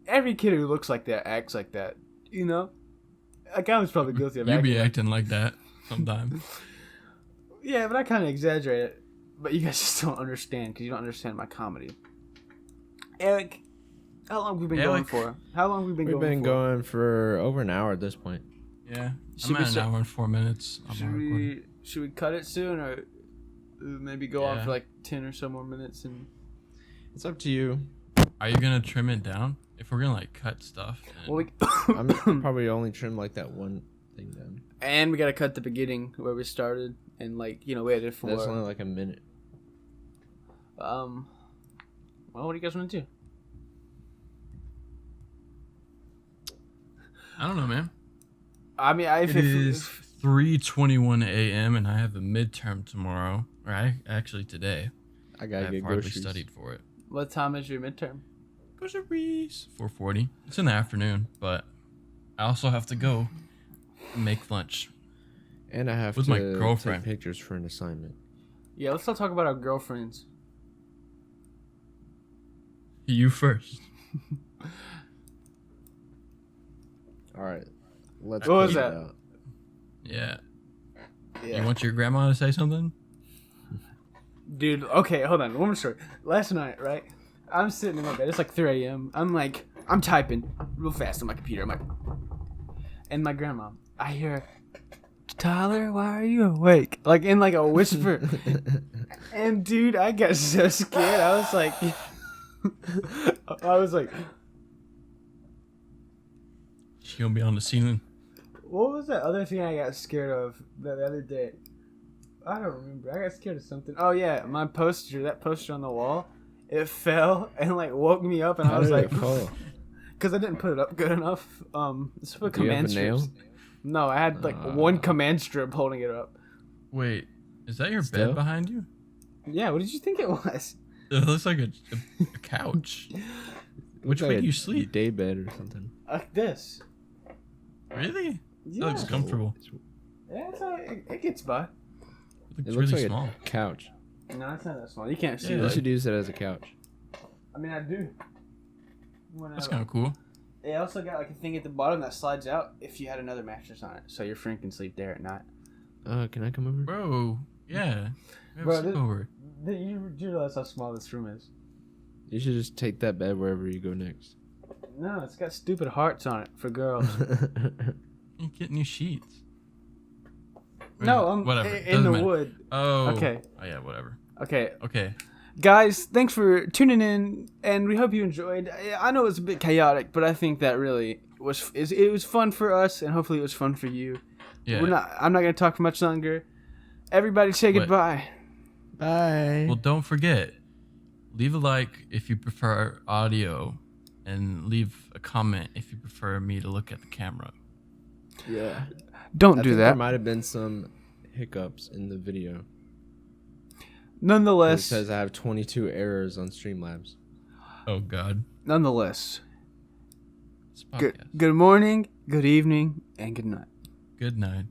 C: every kid who looks like that acts like that, Like, I was probably guilty of
B: You
C: acting
B: be
C: like-
B: acting like that sometimes.
C: Yeah, but I kind of exaggerate it. But you guys just don't understand because you don't understand my comedy. Eric, how long have we been going
B: Eric.
C: for? How long have we been
A: We've
C: going
A: been
C: for?
A: going for over an hour at this point.
B: Yeah,
C: Should
B: I'm
C: we
B: at an
C: start-
B: hour and 4 minutes.
C: Should we cut it soon or maybe go on
B: Yeah.
C: for like 10 or so more minutes? And
A: It's up to you.
B: Are you gonna trim it down? If we're gonna like cut stuff, then-
C: well,
A: I'm probably only trim like that one thing down.
C: and we gotta cut the beginning where we started and we had it for
A: That's only like a minute.
C: well, what do you guys want to do?
B: I don't know, man.
C: I mean,
B: It is 3:21 a.m. and I have a midterm tomorrow. Actually today.
A: I gotta
B: I've
A: get
B: hardly
A: groceries.
B: studied for it.
C: What time is your midterm?
B: Groceries. 4:40. It's in the afternoon, but I also have to go make lunch.
A: And I have
B: With
A: to
B: my girlfriend.
A: take pictures for an assignment.
C: Yeah, let's not talk about our girlfriends.
B: You first.
A: All right. Let's
C: What was
A: close it
C: that?
A: out.
B: Yeah.
C: Yeah.
B: You want your grandma to say something?
C: Dude, okay, hold on. One more story. Last night, right? I'm sitting in my bed. It's like 3 a.m. I'm typing real fast on my computer. I'm like, and my grandma, I hear, Tyler, why are you awake? Like in like a whisper. And dude, I got so scared. I was like,
B: She gonna be on the ceiling.
C: what was that other thing I got scared of the other day? I don't remember. I got scared of something. Oh yeah, that poster on the wall, it fell and like woke me up, and I
A: How
C: was
A: did
C: like,
A: it fall?
C: because I didn't put it up good enough. It's for
A: Do you have
C: command
A: a nail?
C: strips. No, I had like one command strip holding it up.
B: Wait, is that your
A: Still?
B: bed behind you?
C: Yeah, what did you think it was?
B: It looks like a couch. Which
A: Looks
B: way
A: like
B: do you
A: a
B: sleep?
A: Day bed or something.
C: Like this.
B: Really?
C: Yeah,
B: That looks comfortable.
C: yeah, it gets by.
B: It
A: It
B: looks
A: looks
B: really
A: like
B: small.
A: a couch.
C: No, it's not that small. You can't see
B: Yeah,
A: You
C: that.
A: should use it as a couch.
C: I mean, I do.
B: That's kind of cool.
C: It also got like a thing at the bottom that slides out if you had another mattress on it, so your friend can sleep there at night.
A: Can I come over?
B: Bro, yeah. We have
C: Bro,
B: a sleepover.
C: You realize how small this room is?
A: You should just take that bed wherever you go next.
C: No, it's got stupid hearts on it for girls.
B: You get new sheets.
C: No,
B: Whatever.
C: in
B: Doesn't
C: the
B: matter.
C: wood.
B: Oh.
C: Okay.
B: Oh yeah, whatever.
C: Okay,
B: Okay.
C: guys, thanks for tuning in, and we hope you enjoyed. I know it's a bit chaotic, but I think that really it was fun for us, and hopefully it was fun for you.
B: Yeah.
C: I'm not gonna talk for much longer. Everybody, say
B: What?
C: goodbye.
A: Bye.
B: Well, don't forget, leave a like if you prefer audio, and leave a comment if you prefer me to look at the camera.
A: Yeah.
C: Don't
A: I
C: do
A: think There
C: that.
A: might have been some hiccups in the video. It
C: Nonetheless,
A: says I have 22 errors on Streamlabs.
B: Oh God.
C: nonetheless,
B: It's a podcast.
C: good morning, good evening, and good night.
B: Good night.